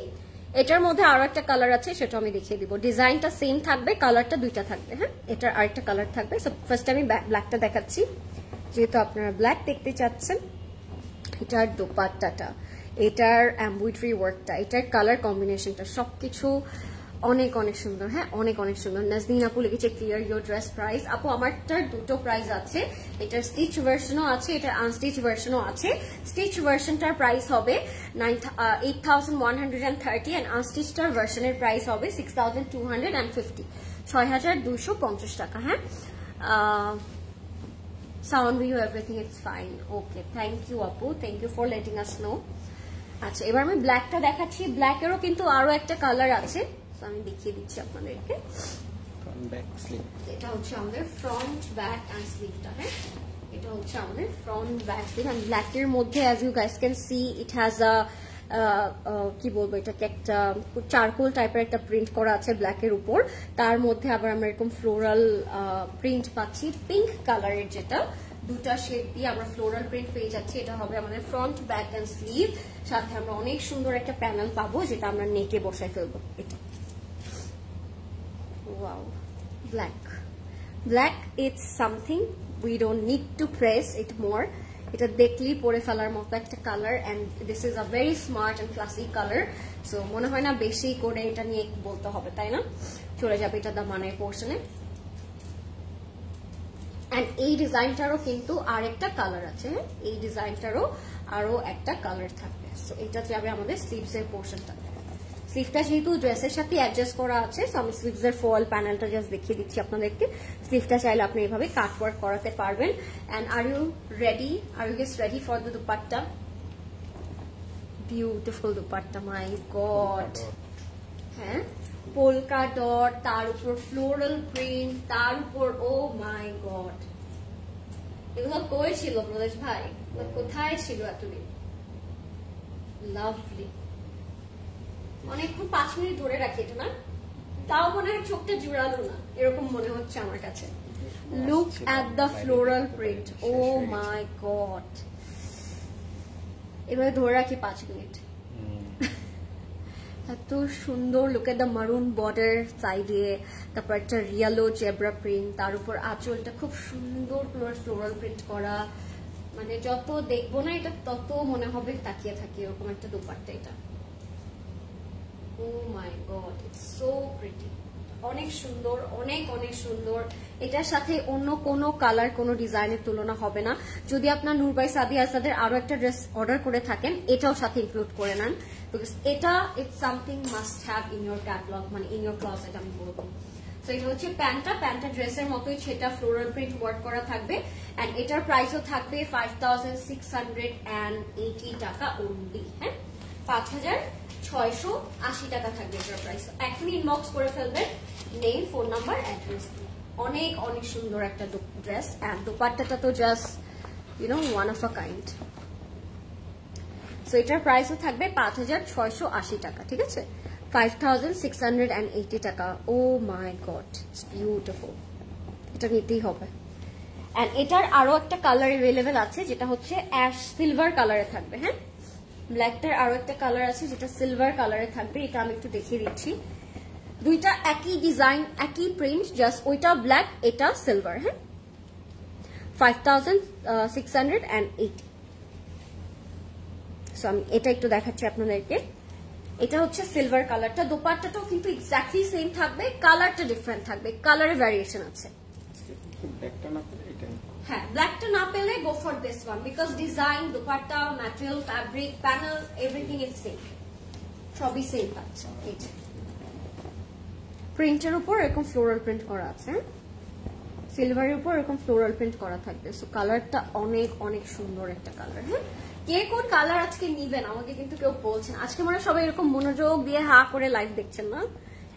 এটার মধ্যে আরো একটা কালার আছে, সেটা আমি দেখিয়ে দিব। ডিজাইনটা সেম থাকবে, কালারটা দুইটা থাকবে। হ্যাঁ, এটার আরেকটা কালার থাকবে। সো ফার্স্ট আমি ব্ল্যাকটা দেখাচ্ছি, যেহেতু আপনারা ব্ল্যাক দেখতে চাচ্ছেন। এটার দোপাট্টাটা, এটার এমব্রয়ডারি ওয়ার্কটা, এটার কালার কম্বিনেশনটা সবকিছু অনেক অনেক সুন্দর। হ্যাঁ, অনেক অনেক সুন্দর। নাজনীন আপু লিখেছে ক্লিয়ার ইউর ড্রেস প্রাইস। আপু আমারটার দুটো প্রাইস আছে, এটার স্টিচ ভার্সনও আছে, এটার আনস্টিচ ভার্সনও আছে। স্টিচ ভার্সনটার প্রাইস হবে 8,130 এন্ড আনস্টিচটার ভার্সনের প্রাইস হবে 6,250, 6,250 টাকা। হ্যাঁ, sound view everything is fine. Okay, thank you আপু, thank you for letting us know. আচ্ছা, এবার আমি ব্ল্যাকটা দেখাচ্ছি। ব্ল্যাকেরও কিন্তু আরো একটা কালার আছে, আমি দেখিয়ে দিচ্ছি আপনাদেরকে। এটা হচ্ছে আমাদের ফ্রন্ট ব্যাক এন্ড স্লিভটা। হ্যাঁ, এটা হচ্ছে আমাদের ফ্রন্ট ব্যাক স্লিভ এন্ড ব্ল্যাকের মধ্যে as you guys can see it has a কি বলবো, এটাকে একটা চারকোল টাইপের একটা প্রিন্ট করা আছে ব্ল্যাকের উপর। তার মধ্যে আবার আমরা এরকম ফ্লোরাল প্রিন্ট পাচ্ছি, পিঙ্ক কালারের, যেটা দুটা শেড দিয়ে আমরা ফ্লোরাল প্রিন্ট পেয়ে যাচ্ছি। এটা হবে আমাদের ফ্রন্ট ব্যাক এন্ড স্লিভ, সাথে আমরা অনেক সুন্দর একটা প্যানেল পাবো, যেটা আমরা নেকে বসায় ফেলবো। এটা wow, black it's something we don't need to press it more. এটা দেখলেই পরে ফেলার মতো একটা colour, and this is a very smart and classy colour. So মনে হয় না বেশি করে এটা নিয়ে বলতে হবে, তাই না? চলে যাবে এটা দামানের পোর্শনে। এন্ড এই ডিজাইনটারও কিন্তু আরেকটা কালার আছে। এই ডিজাইনটারও আরো একটা কালার থাকবে। সো এটা যাবে আমাদের স্লিভস এর পোর্শনটা। স্লিভটা যেহেতু ড্রেসের সাথে অ্যাডজাস্ট করা আছে, সো আমি স্লিভস এর ফল প্যানেলটা জাস্ট দেখিয়ে দিচ্ছি আপনাদেরকে। স্লিভটা চাইলে আপনি এইভাবে কাট ওয়ার্ক করাতে পারবেন। And are you ready? Are you guys ready for the dupatta? Beautiful dupatta, my God. হ্যাঁ, পোলকা ডট, তার উপর ফ্লোরাল প্রিন্ট, তার উপর ও মাই গড, এগুলো কই ছিল প্রদেশ ভাই? কোথায় ছিল এতদিন? লাভলি। অনেকক্ষণ 5 মিনিট ধরে রাখি এটা না, তাও মনে হয় চোখটা জুড়ালো না, এরকম মনে হচ্ছে আমার কাছে। Look at the floral print, oh my God. এবারে ধরে রাখি 5 মিনিট। এত সুন্দর। Look at the maroon border সাইডে, তারপর একটা রিয়ালো জেব্রা প্রিন্ট, তার উপর আঁচলটা খুব সুন্দর ফ্লোরাল প্রিন্ট করা। মানে যত দেখবো না এটা, তত মনে হবে তাকিয়ে থাকি, এরকম একটা দুপাট্টা এটা। Oh my god, it's so pretty. অনেক সুন্দর, অনেক অনেক সুন্দর। এটার সাথে অন্য কোনো কালার, কোনো ডিজাইনের তুলনা হবে না। যদি আপনার নূর বাই সাদিয়া আসাদের আরো একটা ড্রেস অর্ডার করে থাকেন, এটাও সাথে ইনক্লুড করে নেন, বিকজ এটা it's something must have in your catalogue, মানে ইন ইয়োর ক্লজেট আমি বলবো। সো এটা হচ্ছে প্যান্টটা ড্রেসের মতোই, সেটা ফ্লোরাল প্রিন্ট ওয়ার্ক করা থাকবে। এন্ড এটার প্রাইসও থাকবে 5,680 টাকা অনলি। হ্যাঁ, 5,680 টাকা থাকবে এটার প্রাইস। এখনই ইনবক্স করে ফেলবেন, নেম, ফোন নাম্বার, অ্যাড্রেস। অনেক অনেক সুন্দর একটা ড্রেস, এন্ড দোপাট্টাটা তো just you know one of a kind. So এটার প্রাইসও থাকবে 5,680 টাকা। ঠিক আছে, 5,680 টাকা। Oh my God, it's beautiful. এটা নিতেই হবে। এন্ড এটার আরো একটা কালার অ্যাভেলেবেল আছে, যেটা হচ্ছে অ্যাশ সিলভার কালারে থাকবে। হ্যাঁ, ব্ল্যাকটার আরো একটা কালার আছে যেটা সিলভার কালারে থাকবে। এটা আমি একটু দেখিয়ে দিচ্ছি। দুইটা একই ডিজাইন, একই প্রিন্ট, জাস্ট ওইটা ব্ল্যাক, এটা সিলভার। হ্যাঁ, 5,680। সো আমি এটা একটু দেখাচ্ছি আপনাদেরকে। এটা হচ্ছে সিলভার কালারটা। দোপাট্টাটাও কিন্তু এক্স্যাক্টলি সেম থাকবে, কালারটা ডিফারেন্ট থাকবে, কালারে ভ্যারিয়েশন আছে। হ্যাঁ, ব্ল্যাকটা না পেলে go for this one, because design, dupatta, material, fabric, panel, everything is same, সবই সেম পাচ্ছে। এই যে প্রিন্টের উপর এরকম ফ্লোরাল প্রিন্ট করা আছে, সিলভারের উপর এরকম ফ্লোরাল প্রিন্ট করা থাকবে। সো কালারটা অনেক অনেক সুন্দর একটা কালার। হ্যাঁ, কে কোন কালার আজকে নিবেন আমাকে কিন্তু কেউ বলছেন। আজকে মনে সবাই এরকম মনোযোগ দিয়ে হা করে লাইভ দেখছেন না,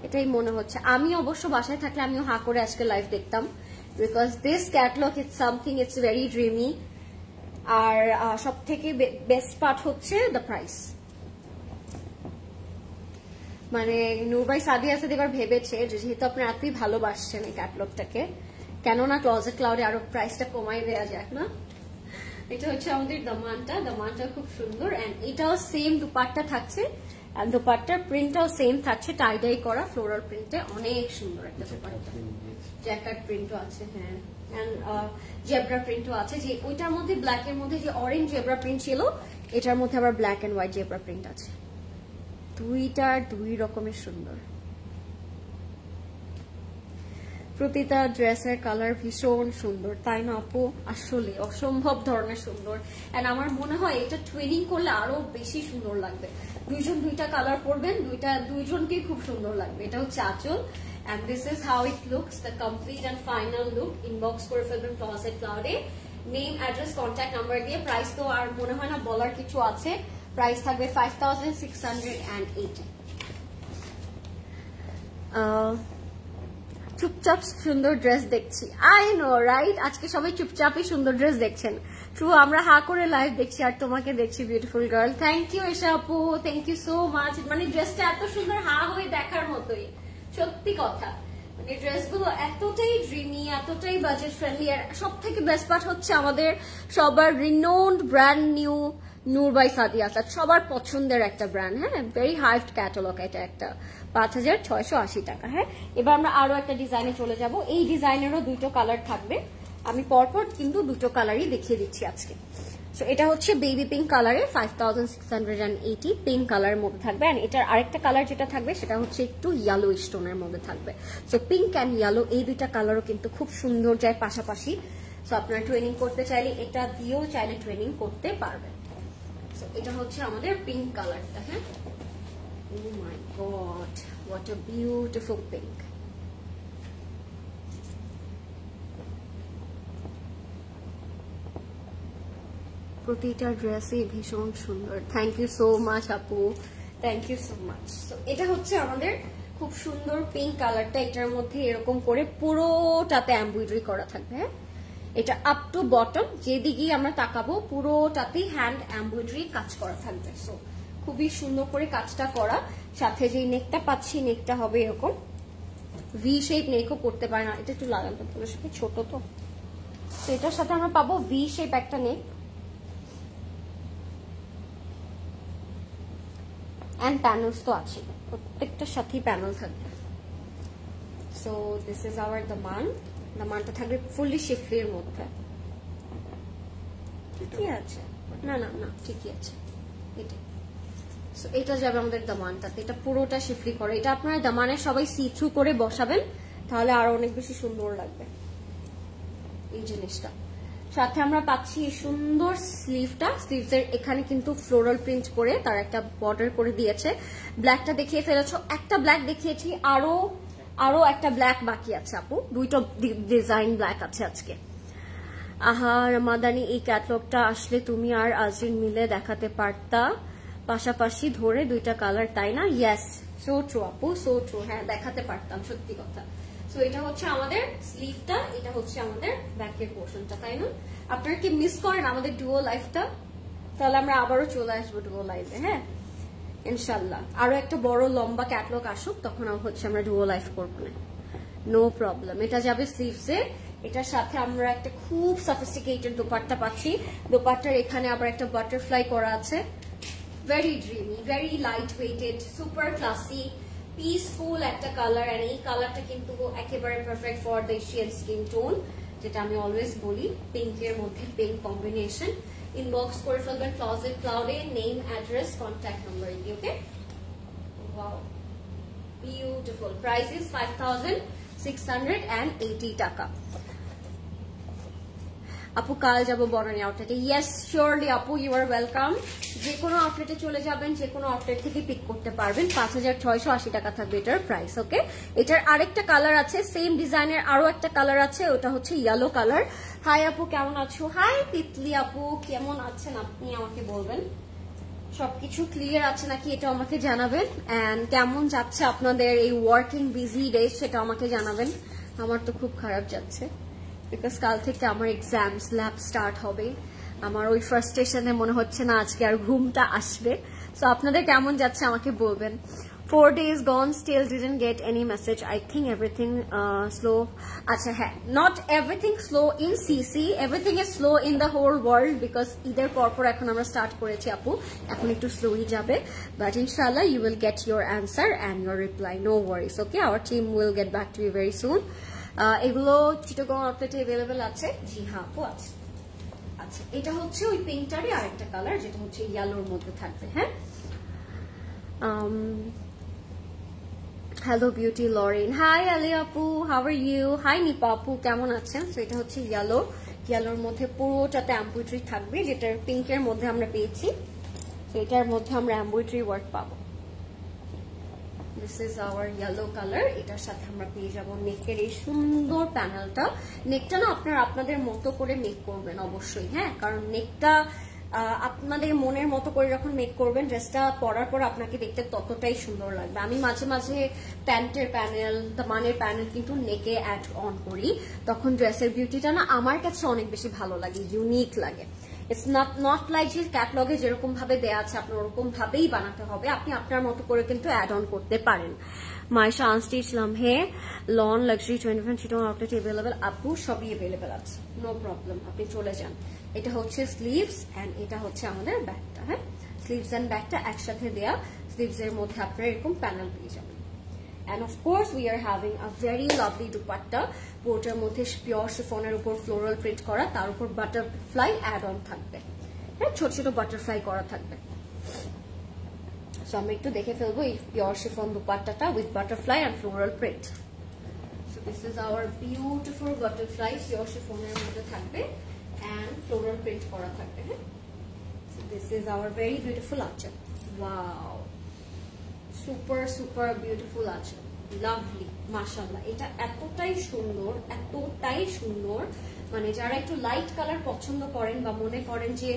এটাই মনে হচ্ছে। আমি অবশ্য বাসায় থাকলে আমিও হা করে আজকে লাইভ দেখতাম, because this catalogue it's something, it's very dreamy. আর সব থেকে বেস্ট পার্ট হচ্ছে দ্য প্রাইস। মানে নূর বাই সাদিয়া আসাদ এবার ভেবেছে যে যেহেতু আপনারা এতই ভালোবাসছেন এই ক্যাটালগটাকে, কেননা ক্লজেট ক্লাউডে আরো প্রাইসটা কমাই দেওয়া যাক না। এটা হচ্ছে আমাদের দামানটা খুব সুন্দর, এন্ড এটাও সেম দুপাট্টা থাকছে, এন্ড দোপাট্টার প্রিন্টটাও সেম থাকছে, টাই ডাই করা ফ্লোরাল প্রিন্টে, অনেক সুন্দর একটা দোপাট্টা। জ্যাকার্ড প্রিন্টও আছে, হ্যাঁ, এন্ড জেব্রা প্রিন্টও আছে। যে ওইটার মধ্যে ব্ল্যাকের মধ্যে যে অরেঞ্জ জেব্রা প্রিন্ট ছিল, এটার মধ্যে আবার black and white zebra print আছে। দুইটার দুই রকমের সুন্দর। প্রতিটা ড্রেসের কালার ভীষণ সুন্দর, তাই না আপু? আসলে অসম্ভব ধরনের সুন্দর। এন্ড আমার মনে হয় এটা টুইনিং করলে আরো বেশি সুন্দর লাগবে। দুইজন দুইটা কালার পরবেন, দুইজনকেই খুব সুন্দর লাগবে। এটা হচ্ছে আঁচল, and this is how it looks, the complete and final look. Inbox করে ফেলবেন ক্লোজেট ক্লাউডে, নেম, অ্যাড্রেস, কন্ট্যাক্ট নাম্বার দিয়ে। প্রাইস তো আর মনে হয় না বলার কিছু আছে, প্রাইস থাকবে 5680। চুপচাপ সুন্দর ড্রেস দেখছি, আই নো রাইট? আজকে সবাই চুপচাপই সুন্দর ড্রেস দেখছেন। ট্রু, আমরা হা করে লাইভ দেখছি আর তোমাকে দেখছি বিউটিফুল গার্ল। থ্যাংক ইউ এশা আপু, থ্যাংক ইউ সো মাচ। মানে ড্রেসটা এত সুন্দর, হা হয়ে দেখার মতোই, সত্যি কথা। মানে ড্রেসগুলো এতটাই ড্রিমি, এতটাই বাজেট ফ্রেন্ডলি। আর সব থেকে বেস্ট পার্ট হচ্ছে আমাদের সবার renowned brand new Noor by Sadia Asad, সবার পছন্দের একটা ব্র্যান্ড। হ্যাঁ, ভেরি হাইভড ক্যাটালগ। এটা একটা 5680 টাকা। হ্যাঁ, এবার আমরা আরো একটা ডিজাইনে চলে যাব। এই ডিজাইনেরও দুটো কালার থাকবে, আমি পরপর কিন্তু দুটো কালারই দেখিয়ে দিচ্ছি আজকে। সো এটা হচ্ছে বেবি পিঙ্ক কালারে 5680 পিঙ্ক কালারের মধ্যে থাকবে। এন্ড এটার আরেকটা কালার যেটা থাকবে সেটা হচ্ছে একটু ইয়েলো স্টোনের মধ্যে থাকবে। সো পিঙ্ক অ্যান্ড ইয়েলো এই দুইটা কালারও কিন্তু খুব সুন্দর যায় পাশাপাশি। সো আপনারা ট্রেনিং করতে চাইলে এটা দিয়েও চাইলে ট্রেনিং করতে পারবেন। সো এটা হচ্ছে আমাদের পিঙ্ক কালারটা। হ্যাঁ, oh my god, what a beautiful pink. প্রতিটা ড্রেসই ভীষণ সুন্দর। থ্যাংক ইউ সো মাচ আপু, থ্যাংক ইউ সো মাচ। তো এটা হচ্ছে আমাদের খুব সুন্দর পিঙ্ক কালারটা। এটার মধ্যে এরকম করে পুরোটাতে এমব্রয়ডারি করা থাকবে। হ্যাঁ, এটা আপ টু বটম যেদিকেই আমরা তাকাবো পুরোটাতেই হ্যান্ড এমব্রয়ডারি কাজ করা থাকবে। সো খুবই সুন্দর করে কাজটা করা। সাথে যে নেকটা পাচ্ছি, নেকটা হবে এরকম ভি শেপ। নেকও করতে পারে না, এটা একটু লাগান তো, ছোট তো। এটার সাথে আমরা পাবো ভি শেপ একটা নেক and panels তো আছে, প্রত্যেকটার সাথেই প্যানেল থাকবে। সো দিস ইজ আওয়ার দামান। দামানটা থাকবে ফুললি শিফলির মধ্যে। ঠিকই আছে, না না না ঠিকই আছে এটা। সো এটা যাবে আমাদের দামানটাতে, এটা পুরোটা শিফলি করে। এটা আপনারা দামানে সবাই সি থ্রু করে বসাবেন, তাহলে আরো অনেক বেশি সুন্দর লাগবে এই জিনিসটা। সাথে আমরা পাচ্ছি সুন্দর স্লিভটা। স্লিভসের এখানে কিন্তু ফ্লোরাল প্রিন্ট করে তার একটা বর্ডার করে দিয়েছে। ব্ল্যাকটা দেখিয়ে ফেলেছো, একটা ব্ল্যাক দেখিয়েছি, আরো একটা ব্ল্যাক বাকি আছে আপু। দুইটা ডিজাইন ব্ল্যাক আছে আজকে। আহা রামাদানি, এই ক্যাটালগটা আসলে তুমি আর আজরিন মিলে দেখাতে পারতা, পাশাপাশি ধরে দুইটা কালার, তাই না? ইয়েস, সো ট্রু আপু, সো ট্রু। হ্যাঁ, দেখাতে পারতাম, সত্যি কথা। সো এটা হচ্ছে আমাদের স্লিভটা, এটা হচ্ছে আমাদের ব্যাকের পোর্শনটা, তাই না? আপনারা কি মিস করেন আমাদের ডুও লাইফটা? তাহলে আমরা আবারও চলে আসবো ডুও লাইফে। হ্যাঁ, ইনশাল্লাহ আরো একটা বড় লম্বা ক্যাটালগ আসুক, তখন হচ্ছে আমরা ডুও লাইফ করবো না, নো প্রবলেম। এটা যাবে স্লিভসে। এটার সাথে আমরা একটা খুব সফিস্টিকেটেড দোপাট্টা পাচ্ছি। দোপাট্টার এখানে আবার একটা বাটারফ্লাই করা আছে। Very dreamy, very light weighted, super classy, peaceful একটা কালার। এন্ড এই কালারটা কিন্তু একেবারে perfect for the Asian skin tone, যেটা আমি অলওয়েজ বলি, পিঙ্কের মধ্যে পিঙ্ক কম্বিনেশন। ইনবক্স করে ফেলবেন ক্লোজেট ক্লাউডে, নেম, অ্যাড্রেস, কন্ট্যাক্ট নাম্বার দিয়ে। Okay, wow, beautiful. Price is 5680 টাকা। আপু কাল যাবো বনানী আউটলেটে। ইয়েস, শিওরলি আপু, ইউ আর ওয়েলকাম। যে কোনো আউটলেটে চলে যাবেন, যে কোনো আউটলেট থেকে পিক করতে পারবেন। 5680 টাকা থাকবে এটার প্রাইস। ওকে, এটার আরেকটা কালার আছে, সেম ডিজাইনের আরো একটা কালার আছে, ওটা হচ্ছে ইয়েলো কালার। হাই আপু, কেমন আছো? হাই তিতলি আপু, কেমন আছেন আপনি? আমাকে বলবেন সবকিছু ক্লিয়ার আছে নাকি, এটা আমাকে জানাবেন। এন্ড কেমন যাচ্ছে আপনাদের এই ওয়ার্কিং বিজি ডে, সেটা আমাকে জানাবেন। আমার তো খুব খারাপ যাচ্ছে, বিকজ কাল থেকে আমার এক্সামস ল্যাব স্টার্ট হবে। আমার ওই ফ্রাস্ট্রেশনে মনে হচ্ছে না আজকে আর ঘুমটা আসবে। সো আপনাদের কেমন যাচ্ছে আমাকে বলবেন। 4 days gone, still didn't get any message. I think everything slow. Acha hai, not everything slow in CC. Everything is slow in the whole world because either porpor ekhon amra start korechi apu. Ekhon ekটু slowly jabe, but inshallah you will get your answer and your reply. No worries. Okay, our team will get back to you very soon. এগুলো চিটাগং আউটলেটে available আছে। জি হ্যাঁ আপু আছে। আচ্ছা, এটা হচ্ছে ওই পিঙ্কটারই আরেকটা কালার যেটা হচ্ছে ইয়েলোর মধ্যে থাকবে। হ্যাঁ, hello beauty Lauren, hi Ali আপু, how are you? Hi Nipa আপু, কেমন আছেন? সো এটা হচ্ছে ইয়েলোর মধ্যে পুরোটাতে এমব্রয়ডারি থাকবে, যেটার পিঙ্কের মধ্যে আমরা পেয়েছি। সো এটার মধ্যে আমরা এমব্রয়ডারি ওয়ার্ক পাবো। This is hour yellow colour. এটার সাথে আমরা পেয়ে যাবো নেকের এই সুন্দর প্যানেলটা। নেকটা না আপনারা আপনাদের মতো করে মেক করবেন অবশ্যই, হ্যাঁ, কারণ নেকটা আপনাদের মনের মতো করে যখন মেক করবেন, ড্রেসটা পরার পর আপনাকে দেখতে ততটাই সুন্দর লাগবে। আমি মাঝে মাঝে প্যান্টের প্যানেল, দামানের প্যানেল কিন্তু নেকে অ্যাড অন করি, তখন ড্রেসের বিউটিটা না আমার কাছে অনেক বেশি ভালো লাগে, ইউনিক লাগে। ইটস নট লাইক যে ক্যাটলগে যেরকম ভাবে দেয়া আছে আপনার ওরকম ভাবেই বানাতে হবে, আপনি আপনার মতো করে কিন্তু অ্যাড অন করতে পারেন। Maisha unstitch Lamhe lawn luxury 25 চিটং আউটলেট अवेलेबल আপু, সবই अवेलेबल আছে, নো প্রবলেম, আপনি চলে যান। এটা হচ্ছে স্লিভস এন্ড এটা হচ্ছে আমাদের ব্যাকটা। হ্যাঁ, স্লিভস এন্ড ব্যাকটা একসাথে দেয়া। স্লিভস এর মধ্যে আপনারা এরকম প্যানেল পেয়ে যাবেন। And of course we are having a very lovely dupatta, পুরোটার মধ্যে পিওর শিফনের উপর ফ্লোরাল প্রিন্ট করা, তার উপর বাটারফ্লাই অ্যাড অন থাকবে। হ্যাঁ, ছোট ছোট বাটারফ্লাই করা থাকবে। সো আমরা একটু দেখে ফেলবো এই পিওর শিফন দুপাট্টাটা with butterfly and floral print. So this is our beautiful butterfly, pure শিফনের মধ্যে থাকবে and floral print করা থাকবে। হ্যাঁ, so this is our very beautiful আঁচল। wow, super super beautiful আঁচল, lovely, মাশাআল্লাহ। এটা এতটাই সুন্দর, মানে যারা একটু লাইট কালার পছন্দ করেন বা মনে করেন যে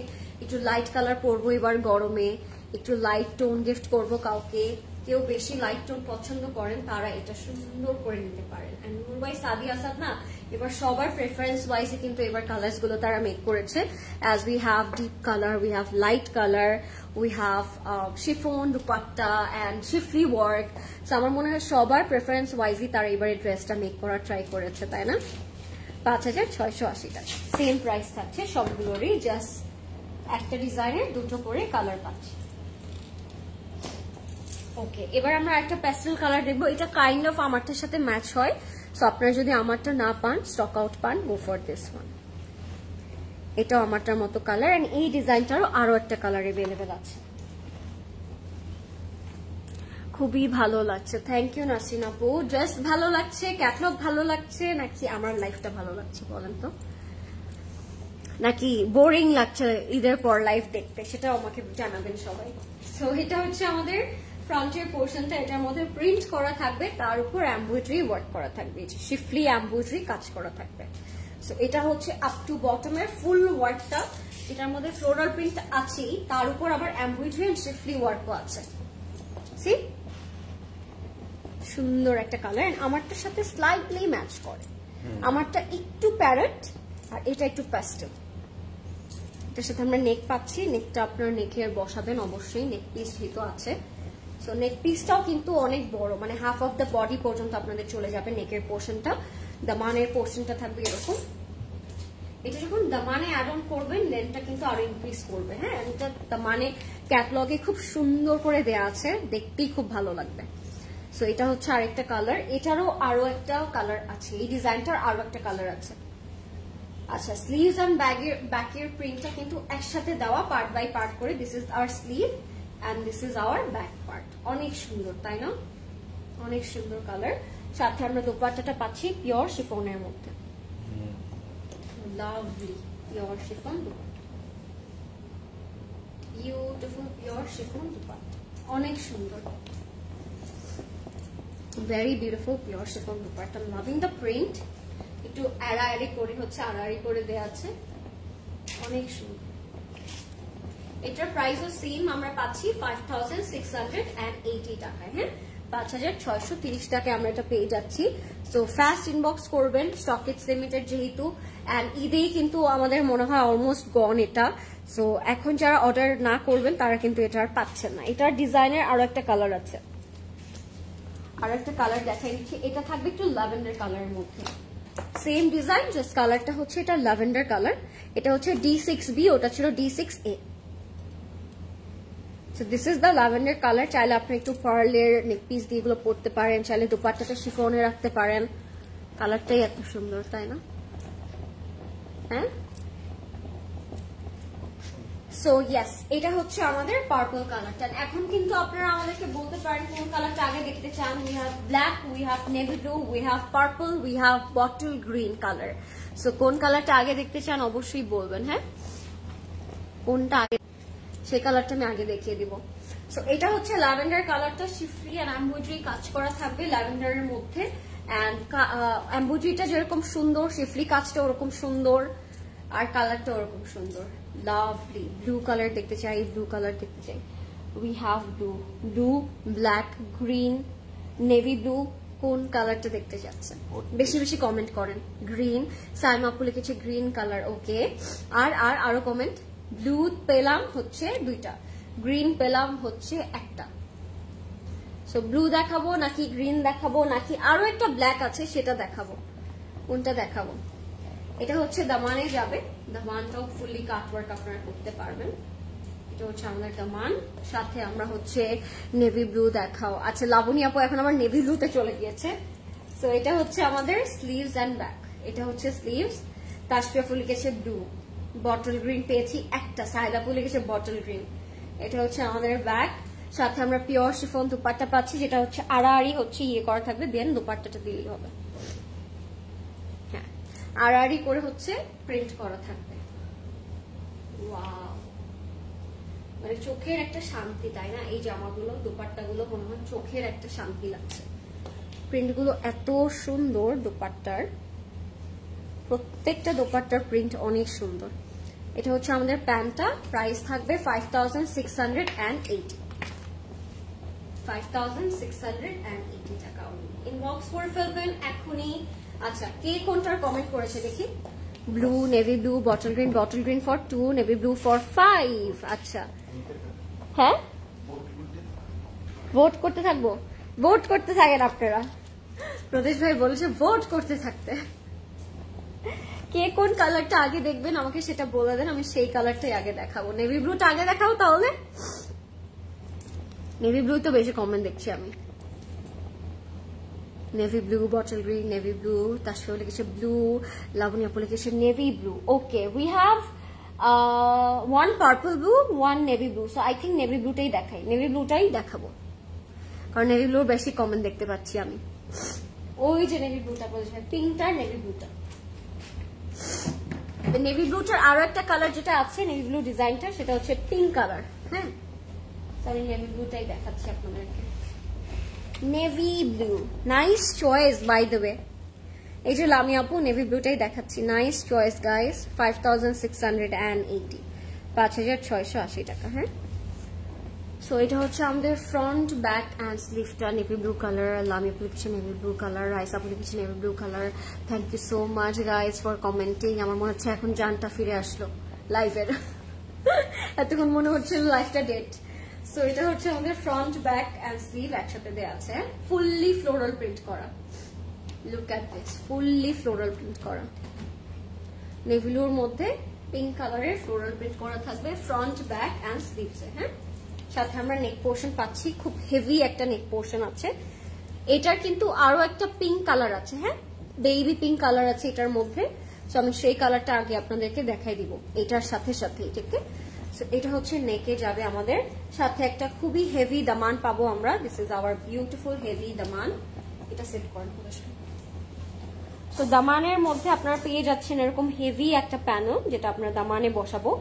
একটু লাইট কালার পরবো এবার গরমে, একটু লাইট টোন গিফট করবো কাউকে, কেউ বেশি লাইট টোন পছন্দ করেন, তারা এটা সুন্দর করে নিতে পারেন। এন্ড নূর বাই সাদি আসাদ না এবার সবার প্রেফারেন্স ওয়াইজে কিন্তু এবার কালার্স গুলো তারা মেক করেছে। As we have deep colour, we have light colour, we have chiffon dupatta and শিফলি work. So আমার মনে হয় সবার প্রেফারেন্স ওয়াইজই তারা এবার এই ড্রেসটা মেক করার ট্রাই করেছে, তাই না? 5680 টাকা সেম প্রাইস থাকছে সবগুলোরই, জাস্ট একটা ডিজাইনের দুটো করে কালার পাচ্ছি। ওকে, এবার আমরা একটা প্যাস্টেল কালার দেখবো, এটা কাইন্ড অফ আমারটার সাথে ম্যাচ হয়। সো আপনারা যদি আমারটা না পান, স্টক আউট পান, গো ফর দিস ওয়ান। এটাও আমারটার মতো কালার এন্ড এই ডিজাইনটারও আরো একটা কালার अवेलेबल আছে। খুবই ভালো লাগছে, থ্যাংক ইউ নাসরিন আপু। ড্রেস ভালো লাগছে, ক্যাটলগ ভালো লাগছে, নাকি আমার লাইফটা ভালো লাগছে বলেন তো? নাকি বোরিং লাগছে ঈদের পর লাইফ দেখতে, সেটাও আমাকে জানাবেন সবাই। সো এটা হচ্ছে আমাদের ফ্রন্টের পোর্শনটা, এটার মধ্যে প্রিন্ট করা থাকবে, তার উপর এমব্রয়ডারি ওয়ার্ক করা থাকবে, শিফলি এমব্রয়ডারি কাজ করা থাকবে। সো এটা হচ্ছে আপ টু বটমের ফুল ওয়ার্কটা, এটার মধ্যে ফ্লোরাল প্রিন্ট আছেই, তার উপর আবার এমব্রয়ডারি এন্ড শিফলি ওয়ার্কও আছে। সি, সুন্দর একটা কালার এন্ড আমারটার সাথে স্লাইটলি ম্যাচ করে। আমারটা একটু প্যারেট আর এটা একটু প্যাস্টেল। এটার সাথে আমরা নেক পাচ্ছি, নেকটা আপনার নেকের বসাবেন অবশ্যই, নেক পিস যেহেতু আছে। সো নেক পিসটাও কিন্তু অনেক বড়, মানে হাফ অফ দ্য বডি পর্যন্ত আপনাদের চলে যাবে নেকের পোর্শনটা। দামানের পোর্শনটা থাকবে এরকম। এটা যখন দামানে অ্যাড অন করবেন লেন্থটা কিন্তু আরো ইনক্রিজ করবে। হ্যাঁ, এটা দামানে ক্যাটলগে খুব সুন্দর করে দেয়া আছে, দেখতেই খুব ভালো লাগবে। সো এটা হচ্ছে আরেকটা কালার, এটারও আরো একটা কালার আছে, এই ডিজাইনটার আরো একটা কালার আছে। আচ্ছা, স্লিভস এন্ড ব্যাকের প্রিন্টটা কিন্তু একসাথে দেওয়া পার্ট বাই পার্ট করে। This is our sleeve and this is our back part. অনেক সুন্দর, তাই না? অনেক সুন্দর কালার। সাথে আমরা দোপাট্টাটা পাচ্ছি পিওর শিফনের মধ্যে, lovely pure chiffon dupatta, beautiful pure chiffon dupatta, অনেক সুন্দর, very beautiful pure chiffon dupatta. Loving the print, একটু আড়াআড়ি করে হচ্ছে, আড়াআড়ি করে দেওয়া আছে, অনেক সুন্দর। এটার প্রাইসও সেম, আমরা পাচ্ছি 5680 টাকায়। হ্যাঁ, 5630 টাকায় আমরা এটা পেয়ে যাচ্ছি। সো ফাস্ট ইনবক্স করবেন, স্টক ইটস লিমিটেড যেহেতু, এন্ড ঈদেই কিন্তু আমাদের মনে হয় অলমোস্ট গন এটা। সো এখন যারা অর্ডার না করবেন তারা কিন্তু এটা আর পাচ্ছেন না। এটার ডিজাইনের আরো একটা কালার আছে, আর একটা কালার দেখাই দিচ্ছি, এটা থাকবে একটু ল্যাভেন্ডার কালারের মধ্যে, সেম ডিজাইন, জাস্ট কালারটা হচ্ছে এটা ল্যাভেন্ডার কালার। এটা হচ্ছে D6B, ওটা ছিল D6A। So this is the lavender colour. চাইলে আপনি একটু পার্লের নেক পিস দিয়ে এগুলো পরতে পারেন, চাইলে দুপাট্টাটা শিফনে রাখতে পারেন। কালারটাই এত সুন্দর, তাই না? হ্যাঁ, সো ইয়েস, এটা হচ্ছে আমাদের পার্পল কালারটা। এখন কিন্তু আপনারা আমাদেরকে বলতে পারেন কোন কালারটা আগে দেখতে চান। We have black, we have navy blue, we have purple, we have bottle green colour. So কোন কালারটা আগে দেখতে চান অবশ্যই বলবেন। হ্যাঁ, কোনটা আগে, সেই কালারটা আমি আগে দেখিয়ে দিব। সো এটা হচ্ছে ল্যাভেন্ডার কালারটা, শিফরি আর এমব্রয়ডারি কাজ করা থাকবে ল্যাভেন্ডারের মধ্যে। অ্যান্ড এমব্রয়ডারিটা যেরকম সুন্দর, শিফরি কাজটা ওরকম সুন্দর, আর কালারটা ওরকম সুন্দর, লাভলি। ব্লু কালার দেখতে চাই, ব্লু কালার দেখতে চাই। We have blue, blue, black, green, navy blue. কোন কালারটা দেখতে চাচ্ছেন বেশি বেশি কমেন্ট করেন। গ্রিন, সাইমা আপু লিখেছে গ্রিন কালার, ওকে। আরো কমেন্ট। ব্লু পেলাম হচ্ছে 2টা, গ্রিন পেলাম হচ্ছে 1টা। সো ব্লু দেখাবো নাকি গ্রিন দেখাবো নাকি আরো একটা ব্ল্যাক আছে সেটা দেখাবো? কোনটা দেখাবো? এটা হচ্ছে দামানে যাবে, দামানটাও ফুললি কাটওয়ার্ক আপনারা করতে পারবেন। এটা হচ্ছে আমাদের দামান, সাথে আমরা হচ্ছে নেভি ব্লু দেখাও। আচ্ছা, লাবণী আপু এখন আমার নেভি ব্লুতে চলে গিয়েছে। সো এটা হচ্ছে আমাদের স্লিভস এন্ড ব্যাক। এটা হচ্ছে স্লিভস, তাসফিয়া আপু লিখেছে ব্লু, বটল গ্রিন পেয়েছি একটা, সাইদা আপু লিখেছে বটল গ্রিন। এটা হচ্ছে আমাদের ব্যাক, সাথে আমরা পিওর শিফন দুপাট্টা পাচ্ছি, যেটা হচ্ছে আড়াআড়ি হচ্ছে ইয়ে করা থাকবে, দেন দুপাট্টাটা দিলেই হবে। হ্যাঁ, আড়াআড়ি করে হচ্ছে প্রিন্ট করা থাকবে। ওয়াও, মানে চোখের একটা শান্তি, তাই না? এই জামাগুলো, দুপাট্টাগুলো মনে হয় চোখের একটা শান্তি লাগছে। প্রিন্টগুলো এত সুন্দর, দুপাট্টার প্রত্যেকটা দুপাট্টার প্রিন্ট অনেক সুন্দর। এটা হচ্ছে আমাদের প্যান্টটা, প্রাইস থাকবে 5680, 5680 টাকা। ইনবক্স করে ফেলবেন এখনই। আচ্ছা, কে কোনটার কমেন্ট করেছে দেখি? Blue, navy blue, bottle green for 2, navy blue for 5। আচ্ছা, হ্যাঁ, ভোট করতে থাকবো। ভোট করতে থাকেন আপনারা। প্রদেশ ভাই বলেছে ভোট করতে থাকতে। কে কোন কালারটা আগে দেখবেন আমাকে সেটা বলে দেন, আমি সেই কালারটাই আগে দেখাবো। নেভি ব্লুটা আগে দেখাবো তাহলে? নেভি ব্লু তো বেশি কমেন্ট দেখছি আমি। Navy blue, bottle green, navy blue, তার সাথে লিখেছে ব্লু, লাবণী আপু লিখেছে navy blue. Okay, we have 1 purple blue, 1 navy blue. So I think navy ব্লুটাই দেখাই, নেভি ব্লুটাই দেখাবো, কারণ নেভি ব্লুর বেশি কমেন্ট দেখতে পাচ্ছি আমি। ওই যে নেভি ব্লুটা বলছে, পিঙ্কটা, নেভি ব্লুটা। নেভি ব্লুটার আরো একটা কালার যেটা আছে, নেভি ব্লু ডিজাইনটা, সেটা হচ্ছে পিঙ্ক কালার। হ্যাঁ, আমি নেভি ব্লুটাই দেখাচ্ছি আপনাদেরকে। Navy blue, nice choice by the way. এই যে লামি আপু নেভি ব্লুটাই দেখাচ্ছি, নাইস চয়েস গাইস। 5680, 5680 টাকা। হ্যাঁ, সো এটা হচ্ছে আমাদের ফ্রন্ট, ব্যাক অ্যান্ড স্লিভটা নেভি ব্লু কালার। লামি আপু লিখেছে নেভি ব্লু কালার, রাইস আপু লিখেছে navy blue colour. Thank you so much guys for commenting. আমার মনে হচ্ছে এখন জানটা ফিরে আসলো লাইভের। এতক্ষণ মনে হচ্ছে লাইফটা ডেট। সো এটা হচ্ছে আমাদের ফ্রন্ট, ব্যাক অ্যান্ড স্লিভ একসাথে দেওয়া আছে, ফুললি ফ্লোরাল প্রিন্ট করা। Look at this, fully floral print করা। নেভি ব্লুর মধ্যে পিঙ্ক কালারের ফ্লোরাল প্রিন্ট করা থাকবে ফ্রন্ট, ব্যাক অ্যান্ড স্লিভসে। হ্যাঁ, সাথে আমরা নেক পোর্শন পাচ্ছি, খুব হেভি একটা নেক পোর্শন আছে। এটার কিন্তু আরো একটা পিঙ্ক কালার আছে। হ্যাঁ, বেবি পিঙ্ক কালার আছে এটার মধ্যে। সো আমি সেই কালারটা আগে আপনাদেরকে দেখাই দিব এটার সাথে সাথে। এটাকে, সো এটা হচ্ছে নেকে যাবে আমাদের, সাথে একটা খুবই হেভি দামান পাবো আমরা। This is our beautiful heavy দামান। এটা সেট করেন। তো দামানের মধ্যে আপনারা পেয়ে যাচ্ছেন এরকম হেভি একটা প্যানেল, যেটা আপনারা দামানে বসাবো।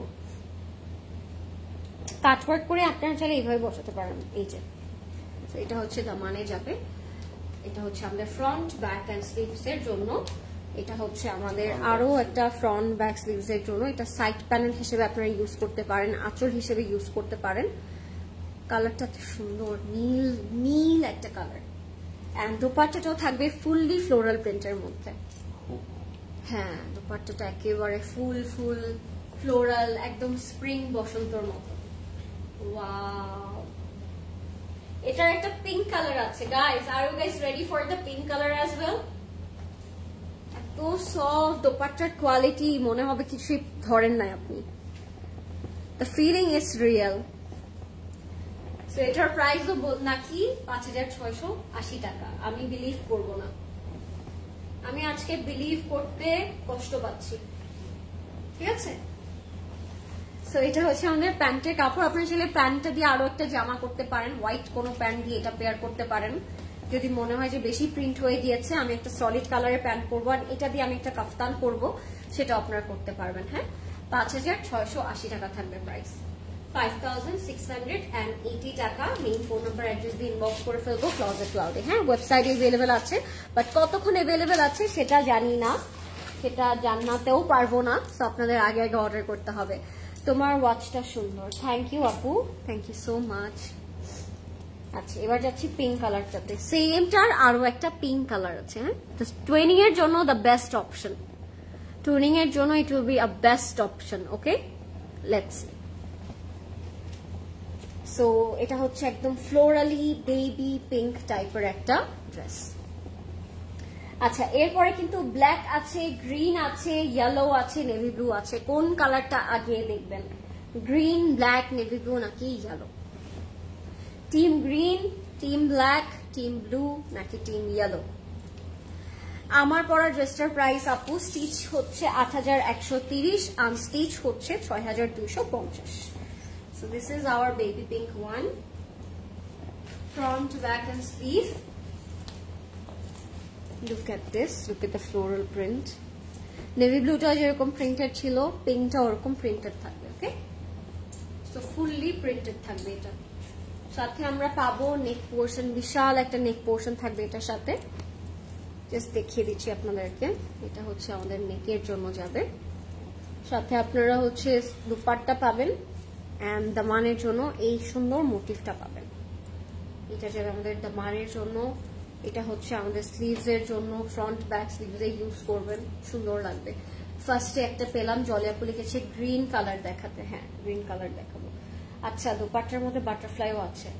কাটওয়ার্ক করে আপনারা চাইলে এইভাবে বসাতে পারেন। এই যে, তো এটা হচ্ছে দামানে যাবে। এটা হচ্ছে আমাদের ফ্রন্ট, ব্যাক অ্যান্ড স্লিভস এর জন্য। এটা হচ্ছে আমাদের আরো একটা ফ্রন্ট, ব্যাক স্লিভস এর জন্য। এটা সাইড প্যানেল হিসেবে আপনারা ইউজ করতে পারেন, আঁচল হিসেবে ইউজ করতে পারেন। কালারটা সুন্দর, নীল নীল একটা কালার। এন্ড দোপাট্টাটাও থাকবে ফুললি ফ্লোরাল প্রিন্টের মধ্যে। হ্যাঁ, দোপাট্টাটা একেবারে ফুল ফুল ফ্লোরাল, একদম স্প্রিং বসন্তর মতো। ওয়াও, এটার একটা পিঙ্ক কালার আছে guys, are you guys ready for the pink colour as well? এত সফট দোপাট্টার কোয়ালিটি, মনে হবে কিছুই ধরেন নাই আপনি। The feeling is real. So এটার প্রাইস নাকি 5680 টাকা। আমি বিলিভ করব না, আমি আজকে বিলিভ করতে কষ্ট পাচ্ছি, ঠিক আছে? সো এটা হচ্ছে আমাদের প্যান্টের কাপড়। আপনি চাইলে প্যান্টটা দিয়ে আরো একটা জামা করতে পারেন, হোয়াইট কোনো প্যান্ট দিয়ে এটা পেয়ার করতে পারেন। যদি মনে হয় যে বেশি প্রিন্ট হয়ে গিয়েছে, আমি একটা সলিড কালারের প্যান্ট করবো আর এটা দিয়ে আমি একটা কাফতান করব, সেটা আপনারা করতে পারবেন। হ্যাঁ, 5680 টাকা থাকবে প্রাইস, 5680 টাকা। মেইন ফোন নাম্বার অ্যাড্রেস দিয়ে ইনবক্স করে ফেলবো ক্লজেট ক্লাউডে। হ্যাঁ, ওয়েবসাইটে অ্যাভেলেবেল আছে, বাট কতক্ষণ অ্যাভেলেবেল আছে সেটা জানি না, সেটা জানাতেও পারবো না। সো আপনাদের আগে আগে অর্ডার করতে হবে। তোমার ওয়াচটা সুন্দর, থ্যাংক ইউ আপু, থ্যাংক ইউ সো মাচ। আচ্ছা, এবার যাচ্ছি পিঙ্ক কালারটাতে। সেমটার আরো একটা পিঙ্ক কালার আছে। হ্যাঁ, টুইনিং এর জন্য দ্য বেস্ট অপশন, টুইনিং এর জন্য it will be a best option. Okay, let's see. So এটা হচ্ছে একদম ফ্লোরালি বেবি পিঙ্ক টাইপের একটা ড্রেস। আচ্ছা, এরপরে কিন্তু ব্ল্যাক আছে, গ্রিন আছে, ইয়েলো আছে, নেভি ব্লু আছে। কোন কালারটা আগে দেখবেন? গ্রিন, ব্ল্যাক, নেভি ব্লু নাকি yellow? Team green, team black, team blue নাকি টিম ইয়েলো? আমার পরা ড্রেসটার প্রাইস আপু, স্টিচ হচ্ছে 8130, আনস্টিচ হচ্ছে 6250। So this is our baby pink one, front, back and sleeve. Look at this, look at the floral print. Navy blue ta jerokom printed chilo, pink ta orom printed thakbe. Okay, so fully printed thakbe eta. সাথে আমরা পাবো নেক portion, বিশাল একটা নেক portion থাকবে এটার সাথে। Just দেখিয়ে দিচ্ছি আপনাদেরকে, এটা হচ্ছে আমাদের নেকের জন্য যাবে। সাথে আপনারা হচ্ছে দুপাট্টা পাবেন এন্ড দামানের জন্য এই সুন্দর মোটিভটা পাবেন। এটা যাবে আমাদের দামানের জন্য, এটা হচ্ছে আমাদের স্লিভস এর জন্য, ফ্রন্ট ব্যাক স্লিভসে ইউজ করবেন, সুন্দর লাগবে। ফার্স্টে একটা পেলাম, জলে আপু লিখেছে গ্রিন কালার দেখাতে। হ্যাঁ, গ্রিন কালার দেখাবো। আচ্ছা, দোপাট্টার মধ্যে বাটারফ্লাইও আছে,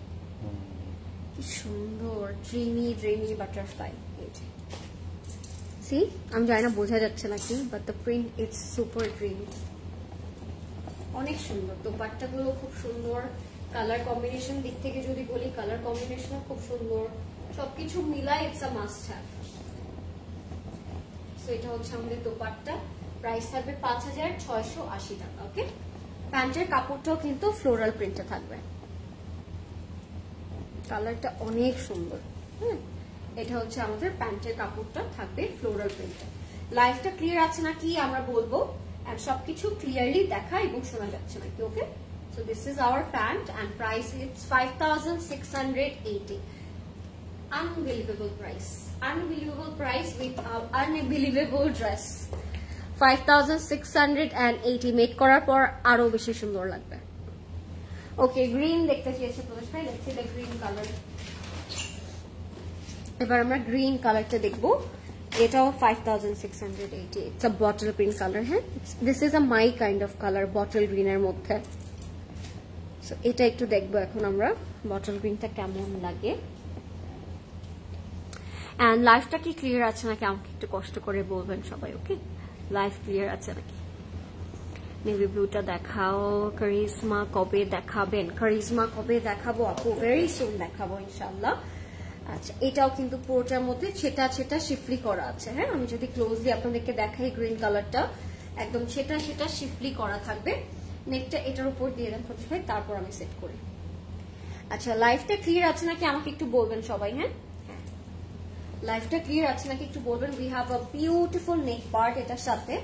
কি সুন্দর ড্রিমি ড্রিমি বাটারফ্লাই। এই যে সি, আমি জানি না বোঝা যাচ্ছে নাকি, but the print is super dreamy, অনেক সুন্দর। দোপাট্টাগুলো খুব সুন্দর, কালার কম্বিনেশন দিক থেকে যদি বলি, কালার কম্বিনেশন খুব সুন্দর, সবকিছু মিলাই it's a must have. So এটা হচ্ছে আমাদের দোপাট্টা, প্রাইস থাকবে 5680 টাকা। ওকে, প্যান্টের কাপড়টাও কিন্তু ফ্লোরাল প্রিন্টে থাকবে, কালারটা অনেক সুন্দর। হ্যাঁ, এটা হচ্ছে আমাদের প্যান্টের কাপড়টা থাকবে ফ্লোরাল প্রিন্টে। লাইফটা ক্লিয়ার আছে নাকি আমরা বলবো, এন্ড সবকিছু ক্লিয়ারলি দেখা এবং শোনা যাচ্ছে নাকি। Okay, so this is our pant and price is 5680। Unbelievable price, unbelievable price with unbelievable dress, 5680 make করার পর আরো বেশি সুন্দর লাগবে। ওকে, গ্রিন দেখতে চেয়েছে প্রদেশ ভাই, দেখছি দ্য গ্রিন কালার। এবার আমরা গ্রিন কালারটা দেখবো, এটাও 5680। It's a bottle green colour. হ্যাঁ, this is a my kind of colour, bottle গ্রিনের মধ্যে। সো এটা একটু দেখবো এখন আমরা, বটল গ্রিনটা কেমন লাগে। এন্ড লাইফটা কি ক্লিয়ার আছে নাকি আমাকে একটু কষ্ট করে বলবেন সবাই। ওকে, লাইফ ক্লিয়ার আছে নাকি? নেভি ব্লুটা দেখাও। কারিজমা কবে দেখাবেন? কারিজমা কবে দেখাবো আপু? ভেরি সুন দেখাবো ইনশাআল্লাহ। আচ্ছা, এটাও কিন্তু পুরোটার মধ্যে ছেটা ছেটা শিফলি করা আছে। হ্যাঁ, আমি যদি ক্লোজলি আপনাদেরকে দেখাই, গ্রিন কালারটা একদম ছেটা ছেটা শিফলি করা থাকবে। নেকটা এটার উপর দিয়ে দেন প্রদেশ ভাই, তারপর আমি সেট করি। আচ্ছা, লাইফটা ক্লিয়ার আছে নাকি আমাকে একটু বলবেন সবাই। হ্যাঁ, লাইফটা ক্লিয়ার আছে নাকি একটু বলবেন। We have a beautiful neck part এটার সাথে।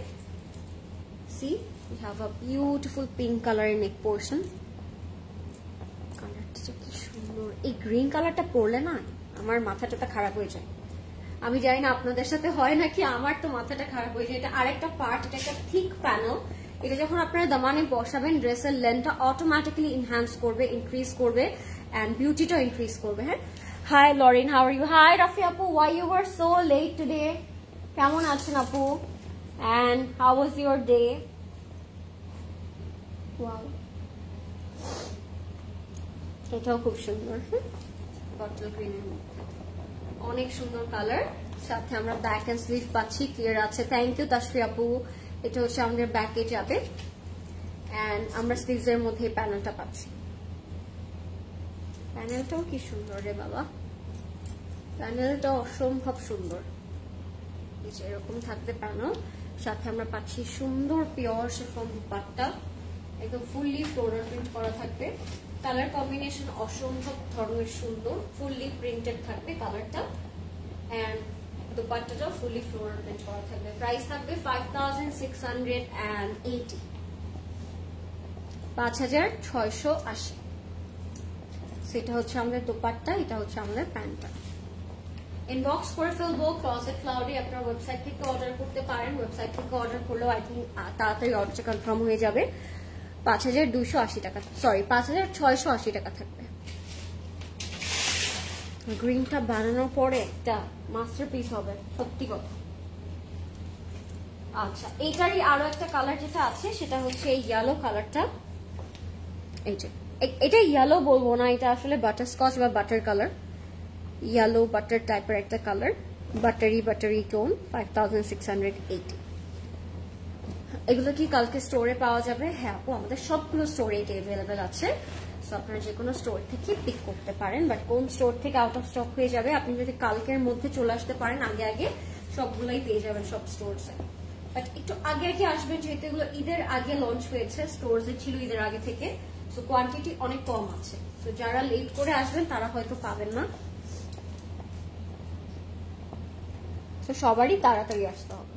See, we have a beautiful pink কালারের নেক পোর্শন। কালারটা কি সুন্দর, এই গ্রিন কালারটা পরলে না আমার মাথাটা খারাপ হয়ে যায়। আমি জানি না আপনাদের সাথে হয় নাকি, আমার তো মাথাটা খারাপ হয়ে যায়। এটা আরেকটা পার্ট, এটা একটা থিক প্যানেল। এটা যখন আপনারা দামানে বসাবেন, ড্রেসের লেন্থটা অটোমেটিক্যালি ইনহ্যান্স করবে, ইনক্রিজ করবে এন্ড বিউটিটা ইনক্রিজ করবে। হ্যাঁ, hi Lauren, how are you? Hi Rafi আপু, why you are so late today? কেমন আছেন আপু? And how was your day? Wow, এটাও খুব সুন্দর। বটল গ্রিনের মধ্যে অনেক সুন্দর কালার। সাথে আমরা ব্যাক এন্ড স্লিভ পাচ্ছি, ক্লিয়ার আছে। থ্যাংক ইউ তাশফি আপু। এটা হচ্ছে আমাদের ব্যাকে যাবে এন্ড আমরা স্লিভস এর মধ্যে প্যানেলটা পাচ্ছি। প্যানেলটাও কি সুন্দর রে বাবা, প্যানেলটা অসম্ভব সুন্দর। এই যে এরকম থাকবে প্যানেল, সাথে আমরা পাচ্ছি সুন্দর পিওর শিফন দুপাট্টা, একদম ফুললি ফ্লোরাল প্রিন্ট করা থাকবে। কালার কম্বিনেশন অসম্ভব ধরনের সুন্দর, ফুললি প্রিন্টেড থাকবে কালারটা এন্ড দুপাট্টাটা ফুললি ফ্লোরাল প্রিন্ট করা থাকবে। প্রাইস থাকবে 5680, 5680। সেটা হচ্ছে আমাদের দুপাট্টা, এটা হচ্ছে আমাদের প্যান্টটা। ইনবক্স করে ফেলবো ক্লজেট ক্লাউডে, আপনার ওয়েবসাইট থেকে অর্ডার করতে পারেন। ওয়েবসাইট থেকে অর্ডার করলেও আই থিঙ্ক তাড়াতাড়ি অর্ডারটা কনফার্ম হয়ে যাবে। 5280 টাকা, সরি 5680 টাকা থাকবে। গ্রিনটা বানানোর পরে একটা মাস্টারপিস হবে, সত্যি কথা। আচ্ছা, এইটারই আরো একটা কালার যেটা আছে সেটা হচ্ছে এই ইয়েলো কালারটা। এই যে এটা ইয়েলো বলবো না, এটা আসলে বাটারস্কচ বা বাটার কালার, ইয়েলো বাটার টাইপের একটা কালার, বাটারি টোন। 5680। এগুলো কি কালকে স্টোরে পাওয়া যাবে? হ্যাঁ আপু, আমাদের সবগুলো স্টোরে এটা অ্যাভেলেবেল আছে। সো আপনারা যে কোনো স্টোর থেকে পিক করতে পারেন, বাট কোন স্টোর থেকে আউট অফ স্টক হয়ে যাবে, আপনি যদি কালকের মধ্যে চলে আসতে পারেন আগে আগে সবগুলাই পেয়ে যাবেন সব স্টোরসে। বাট একটু আগে আগে আসবেন, যেহেতু এগুলো ঈদের আগে লঞ্চ হয়েছে, স্টোরসে ছিল ঈদের আগে থেকে, সো কোয়ান্টিটি অনেক কম আছে। তো যারা লেট করে আসবেন তারা হয়তো পাবেন না, তো সবারই তাড়াতাড়ি আসতে হবে।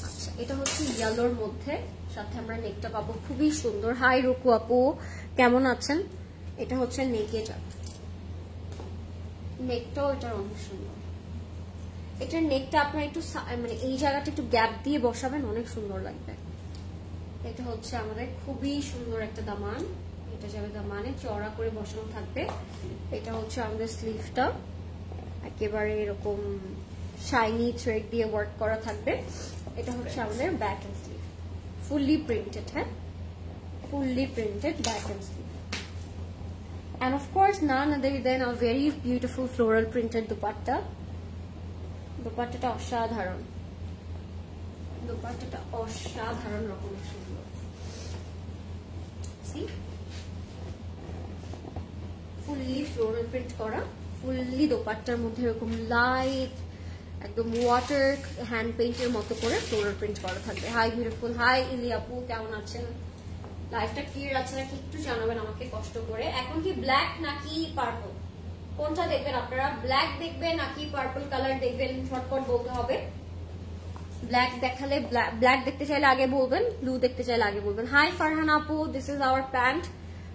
আচ্ছা, এটা হচ্ছে ইয়েলোর মধ্যে, সাথে আমরা নেকটা পাবো খুবই সুন্দর। হাই রুকু আপু, কেমন আছেন? এটা হচ্ছে নেকেটা, নেকটাও এটার অনেক সুন্দর। এটার নেকটা আপনার একটু মানে এই জায়গাটা একটু গ্যাপ দিয়ে বসাবেন, অনেক সুন্দর লাগবে। এটা হচ্ছে আমাদের খুবই সুন্দর একটা দামান, এটা যাবে দামানে, চওড়া করে বসানো থাকবে। এটা হচ্ছে আমাদের স্লিভটা, একেবারে এরকম শাইনি থ্রেড দিয়ে ওয়ার্ক করা থাকবে। এটা হচ্ছে আমাদের back and sleeve, fully printed. হ্যাঁ, fully printed back and sleeve. And of course, none other than a very beautiful floral printed dupatta. দুপাট্টাটা অসাধারণ, দুপাট্টাটা অসাধারণ রকমের সুন্দর। সি, ফুললি ফ্লোরাল প্রিন্ট করা, ফুললি দোপাট্টার মধ্যে এরকম লাইট একদম ওয়াটার হ্যান্ড পেইন্টের মতো করে ফ্লোরাল প্রিন্ট করা থাকবে। হাই বিউটিফুল, হাই ইলি আপু, কেমন আছেন? লাইফটা ক্লিয়ার আছে নাকি একটু জানাবেন আমাকে কষ্ট করে। এখন কি ব্ল্যাক নাকি পার্পল, কোনটা দেখবেন আপনারা? ব্ল্যাক দেখবেন নাকি পার্পল কালার দেখবেন? ঝটপট বলতে হবে। ব্ল্যাক দেখালে, ব্ল্যাক দেখতে চাইলে আগে বলবেন, ব্লু দেখতে চাইলে আগে বলবেন। হাই ফারহান আপু, this is our pant.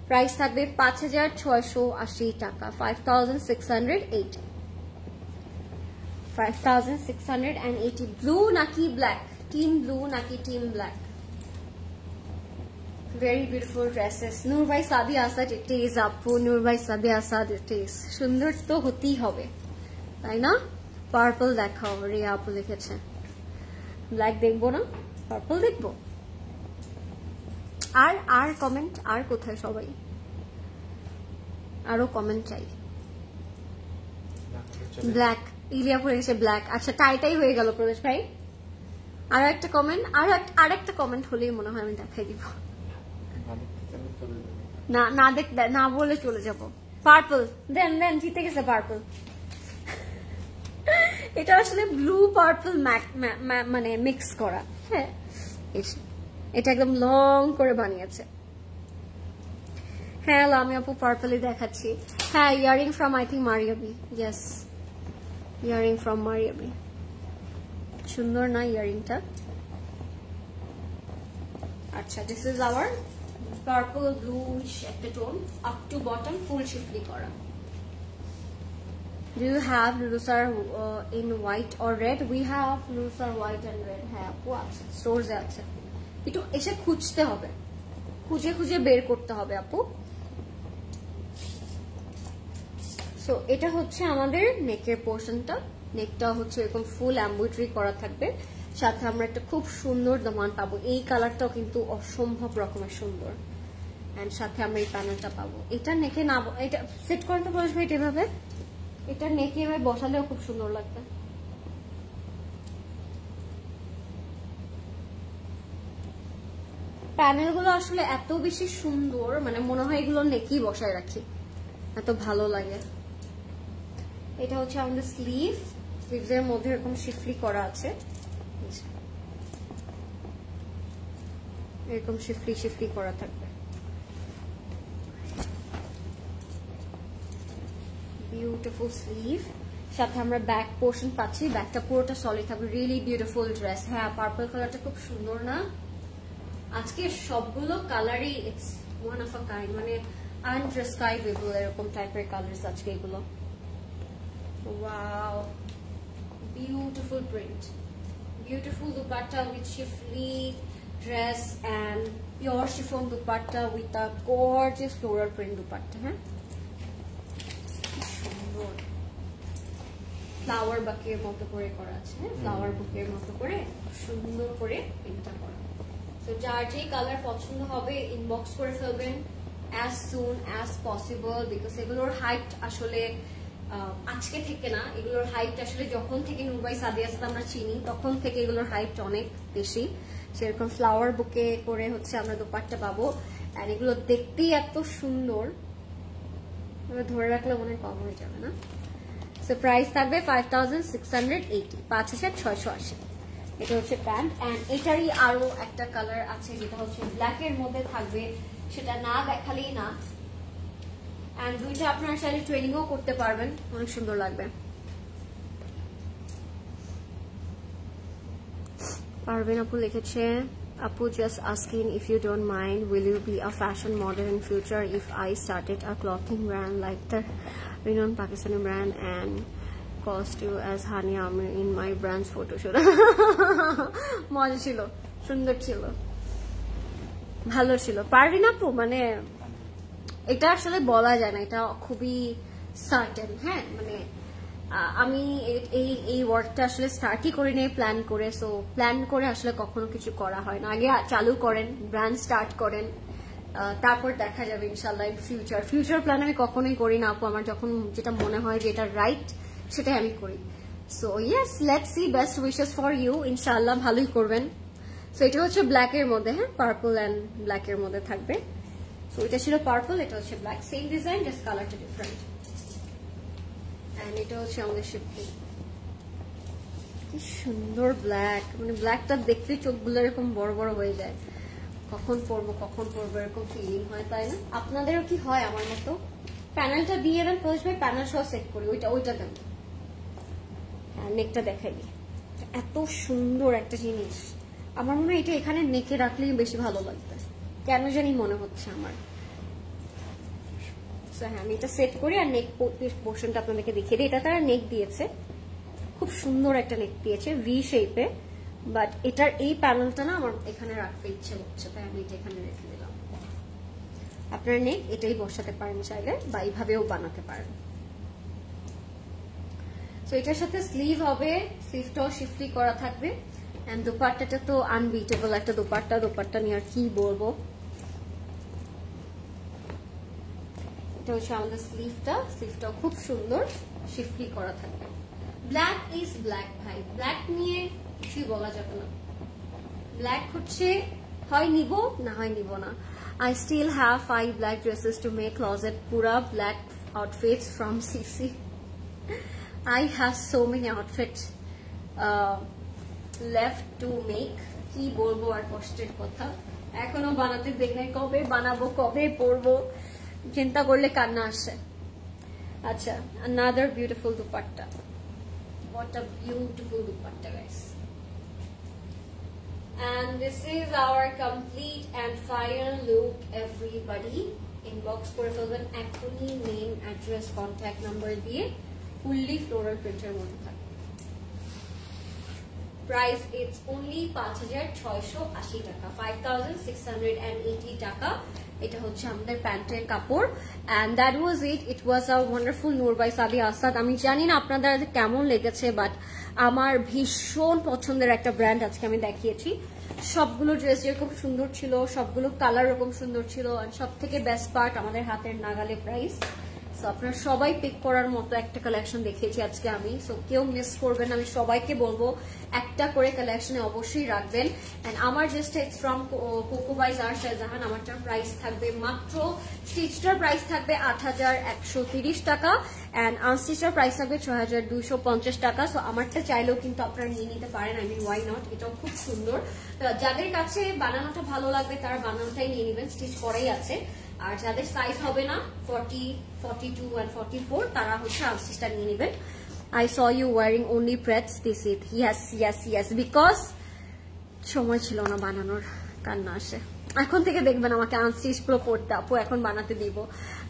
Price থাকবে 5680 টাকা, 5680, 5680। ব্লু নাকি ব্ল্যাক? টিম ব্লু নাকি team black? Very beautiful dresses. Noor bhai Sabi Asad it is appu, Noor bhai Sabi Asad it is. সুন্দর তো হতেই হবে, তাই না? পার্পল দেখাও, রিয়া আপু লিখেছে। ব্ল্যাক দেখবো না, পার্পল দেখবো। আর কমেন্ট, আর কোথায় সবাই? আরো কমেন্ট চাই। ব্ল্যাক, ইলিয়া পরে গেছে ব্ল্যাক। আচ্ছা, টাইটাই হয়ে গেল প্রবেশ ভাই। আর একটা কমেন্ট, আর একটা কমেন্ট হলেই মনে হয় আমি দেখাই দিব। না বলে চলে যাব। পার্পল দেন জিতে গেছে পার্পল। এটা আসলে ব্লু পার্পল মানে মিক্স করা। হ্যাঁ, এটা একদম লং করে বানিয়েছে। হ্যাঁ, আমি আপু পার্পলই দেখাচ্ছি। হ্যাঁ, earring from I think Maria B. Yes, earring from Maria B. সুন্দর না ইয়ারিংটা? আচ্ছা, this is our purple bluish একটা tone, up to bottom full schiffli করা। Do you have Lulusar in white or red? We have Lulusar white and red. হ্যাঁ আপু আছে, স্টোরসে আছে। একটু এসে খুঁজতে হবে, খুঁজে খুঁজে বের করতে হবে আপু। সো এটা হচ্ছে আমাদের নেকের পোর্শনটা। নেকটা হচ্ছে এরকম ফুল এমব্রয়ডারি করা থাকবে, সাথে আমরা একটা খুব সুন্দর দামান পাবো। এই কালারটাও কিন্তু অসম্ভব রকমের সুন্দর, এন্ড সাথে আমরা এই প্যানেলটা পাবো। এটা নেকে না, এটা সেট করেন তো বসবে এভাবে, এটা নেকে এভাবে বসালেও খুব সুন্দর লাগবে। প্যানেলগুলো আসলে এত বেশি সুন্দর, মানে মনে হয় এগুলো নেকেই বসায় রাখি, এত ভালো লাগে। এটা হচ্ছে আমাদের স্লিভ, স্লিভসের মধ্যে এরকম শিফলি করা আছে, এরকম শিফলি শিফলি করা থাকবে। বিউটিফুল স্লিভ, সাথে আমরা ব্যাক পোর্শন পাচ্ছি, ব্যাকটা পুরোটা সলিড থাকবে। Really beautiful dress. হ্যাঁ, পার্পল কালারটা খুব সুন্দর না? আজকে সবগুলো কালারই it's one of a kind, মানে আনডেসক্রাইবেবল এরকম টাইপের কালার্স আজকে এগুলো। Wow, beautiful print, beautiful dupatta with শিফলি dress and pure chiffon dupatta with a gorgeous floral print dupatta. হ্যাঁ, সুন্দর ফ্লাওয়ার বাকের মতো করে করা আছে, ফ্লাওয়ার বুকের মতো করে সুন্দর করে প্রিন্টটা করা। তো যার যে কালার পছন্দ হবে ইনবক্স করে ফেলবেন as soon as possible, because এগুলোর হাইট আসলে আজকে থেকে না, এগুলোর হাইট আসলে যখন থেকে নূর বাই সাদিয়া আসাদ আমরা চিনি তখন থেকে এগুলোর হাইট অনেক বেশি। সেরকম ফ্লাওয়ার বুকে করে হচ্ছে আমরা দুপাট্টা পাবো, আর এগুলো দেখতেই এত সুন্দর, ধরে রাখলে মনে কম হয়ে যাবে না। সো প্রাইস থাকবে 5680, 5680। এটা হচ্ছে প্যান্ট, এন্ড এটারই আরো একটা কালার আছে যেটা হচ্ছে ব্ল্যাক এর মধ্যে থাকবে, সেটা না দেখালেই না। এন্ড দুইটা আপনারা চাইলে ট্রেনিংও করতে পারবেন, অনেক সুন্দর লাগবে। পারভিন আপু লিখেছে, আপু just asking if you don't mind, will you be a fashion model in future if I started a clothing brand like the renowned Pakistani brand and cost you as Hani Amir in my brand's photo shoot? মজা ছিল, সুন্দর ছিল, ভালো ছিল। পারভিন আপু মানে এটা আসলে বলা যায় না, এটা খুবই সার্টেন। হ্যাঁ, মানে আমি এই ওয়ার্কটা আসলে স্টার্টই করি নাই প্ল্যান করে, সো প্ল্যান করে আসলে কখনো কিছু করা হয় না। আগে চালু করেন, ব্র্যান্ড স্টার্ট করেন, তারপর দেখা যাবে ইনশাল্লাহ ইন ফিউচার প্ল্যান আমি কখনোই করি না আপু। আমার যখন যেটা মনে হয় যে এটা রাইট সেটাই আমি করি। So yes, let's see, best wishes for you, ইনশাল্লাহ ভালোই করবেন। সো এটা হচ্ছে ব্ল্যাক এর মধ্যে, হ্যাঁ পার্পল অ্যান্ড ব্ল্যাক এর মধ্যে থাকবে। সো এটা ছিল পার্পল, এটা হচ্ছে ব্ল্যাক, সেম ডিজাইন জাস্ট কালারটা ডিফারেন্ট। এন্ড এটা হচ্ছে আমাদের শিফলি, কি সুন্দর ব্ল্যাক, মানে ব্ল্যাকটা দেখলে চোখগুলো এরকম বড় বড় হয়ে যায়, কখন পরবো এরকম ফিলিং হয়, তাই না? আপনাদেরও কি হয় আমার মতো? প্যানেলটা দিয়ে দেন প্রবেশ ভাই, প্যানেল সহ সেট করি, ওইটা দেন। নেকটা দেখাই দিই, এত সুন্দর একটা জিনিস। আমার মনে হয় এটা এখানে নেকে রাখলেই বেশি ভালো লাগবে, কেন জানি মনে হচ্ছে আমার। হ্যাঁ, আমি এটা সেট করি আর নেক পোর্শনটা আপনাদেরকে দেখিয়ে দিই। এটা তারা নেক দিয়েছে, খুব সুন্দর একটা নেক দিয়েছে ভি শেপে, বাট এটার এই প্যানেলটা না আমার এখানে রাখতে ইচ্ছে হচ্ছে, তাই আমি এটা এখানে রেখে দিলাম। আপনারা নেক এটাই বসাতে পারেন চাইলে, বা এইভাবেও বানাতে পারেন। তো এটার সাথে স্লিভ হবে, স্লিভটাও শিফলি করা থাকবে, এন্ড দোপাট্টাটা তো আনবিটেবল একটা দোপাট্টা নিয়ে আর কি বলবো। এটা হচ্ছে আমাদের স্লিভটাও খুব সুন্দর শিফলি করা থাকবে। ব্ল্যাক ইজ ব্ল্যাক ভাই, ব্ল্যাক নিয়ে কিছুই বলা যাবে না। ব্ল্যাক হচ্ছে হয় নিব না হয় নিব না। I still have 5 black dresses to make closet pura black outfits from CC. I have so many outfits left to make. কি বলবো আর কষ্টের কথা, এখনো বানাতে দেখ নাই, কবে বানাবো কবে পরবো চিন্তা করলে কান্না আসে। আচ্ছা, another beautiful dupatta. What a beautiful dupatta, guys. And this is our complete and final look, everybody. Inbox করে ফেলবেন এখনই, নেম, অ্যাড্রেস, কন্ট্যাক্ট নাম্বার দিয়ে, ফুললি ফ্লোরাল প্রিন্টের মধ্যে থাকে। প্রাইস ইটস অনলি 5680 টাকা, 5680 টাকা। এটা হচ্ছে আমাদের প্যান্টের কাপড়, and that was it was a wonderful Noor by Sadia Asad. আমি জানি না আপনাদের কেমন লেগেছে, বাট আমার ভীষণ পছন্দের একটা ব্র্যান্ড আজকে আমি দেখিয়েছি। সবগুলো ড্রেস যেরকম সুন্দর ছিল, সবগুলো কালার এরকম সুন্দর ছিল, আর সব থেকে বেস্ট পার্ট আমাদের হাতের নাগালে প্রাইস। সো আপনারা সবাই পিক করার মতো একটা কালেকশন দেখিয়েছি আজকে আমি। সো কেউ মিস করবেন, আমি সবাইকে বলবো একটা করে কালেকশনে অবশ্যই রাখবেন। এন্ড আমার যে stage from Coco by Zara Shahjahan, আমারটার প্রাইস থাকবে মাত্র, স্টিচটার প্রাইস থাকবে ৮,১৩০ টাকা এন্ড আনস্টিচটার প্রাইস থাকবে ৬,২৫০ টাকা। সো আমারটা চাইলেও কিন্তু আপনারা নিয়ে নিতে পারেন, আই মিন ওয়াই নট, এটাও খুব সুন্দর। যাদের কাছে বানানোটা ভালো লাগবে তারা বানানোটাই নিয়ে নেবেন, স্টিচ করাই আছে। আর যাদের সাইজ হবে না 40, 42 and 44, তারা হচ্ছে আনস্টিচটা নিয়ে নেবেন। I saw you wearing only Preds this it. Yes, because সময় ছিল না বানানোর, কান্না আসে। এখন থেকে দেখবেন আমাকে আনস্টিচ পুরো পড়তে, আপু এখন বানাতে দিব।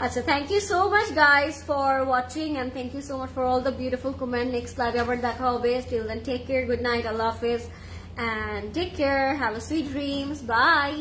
আচ্ছা, thank you so much guys for watching and thank you so much for all the beautiful comment. Next লাইভে আবার দেখা হবে। Till then, take care, good night, Allah Hafiz, and take care, have a sweet dreams, bye.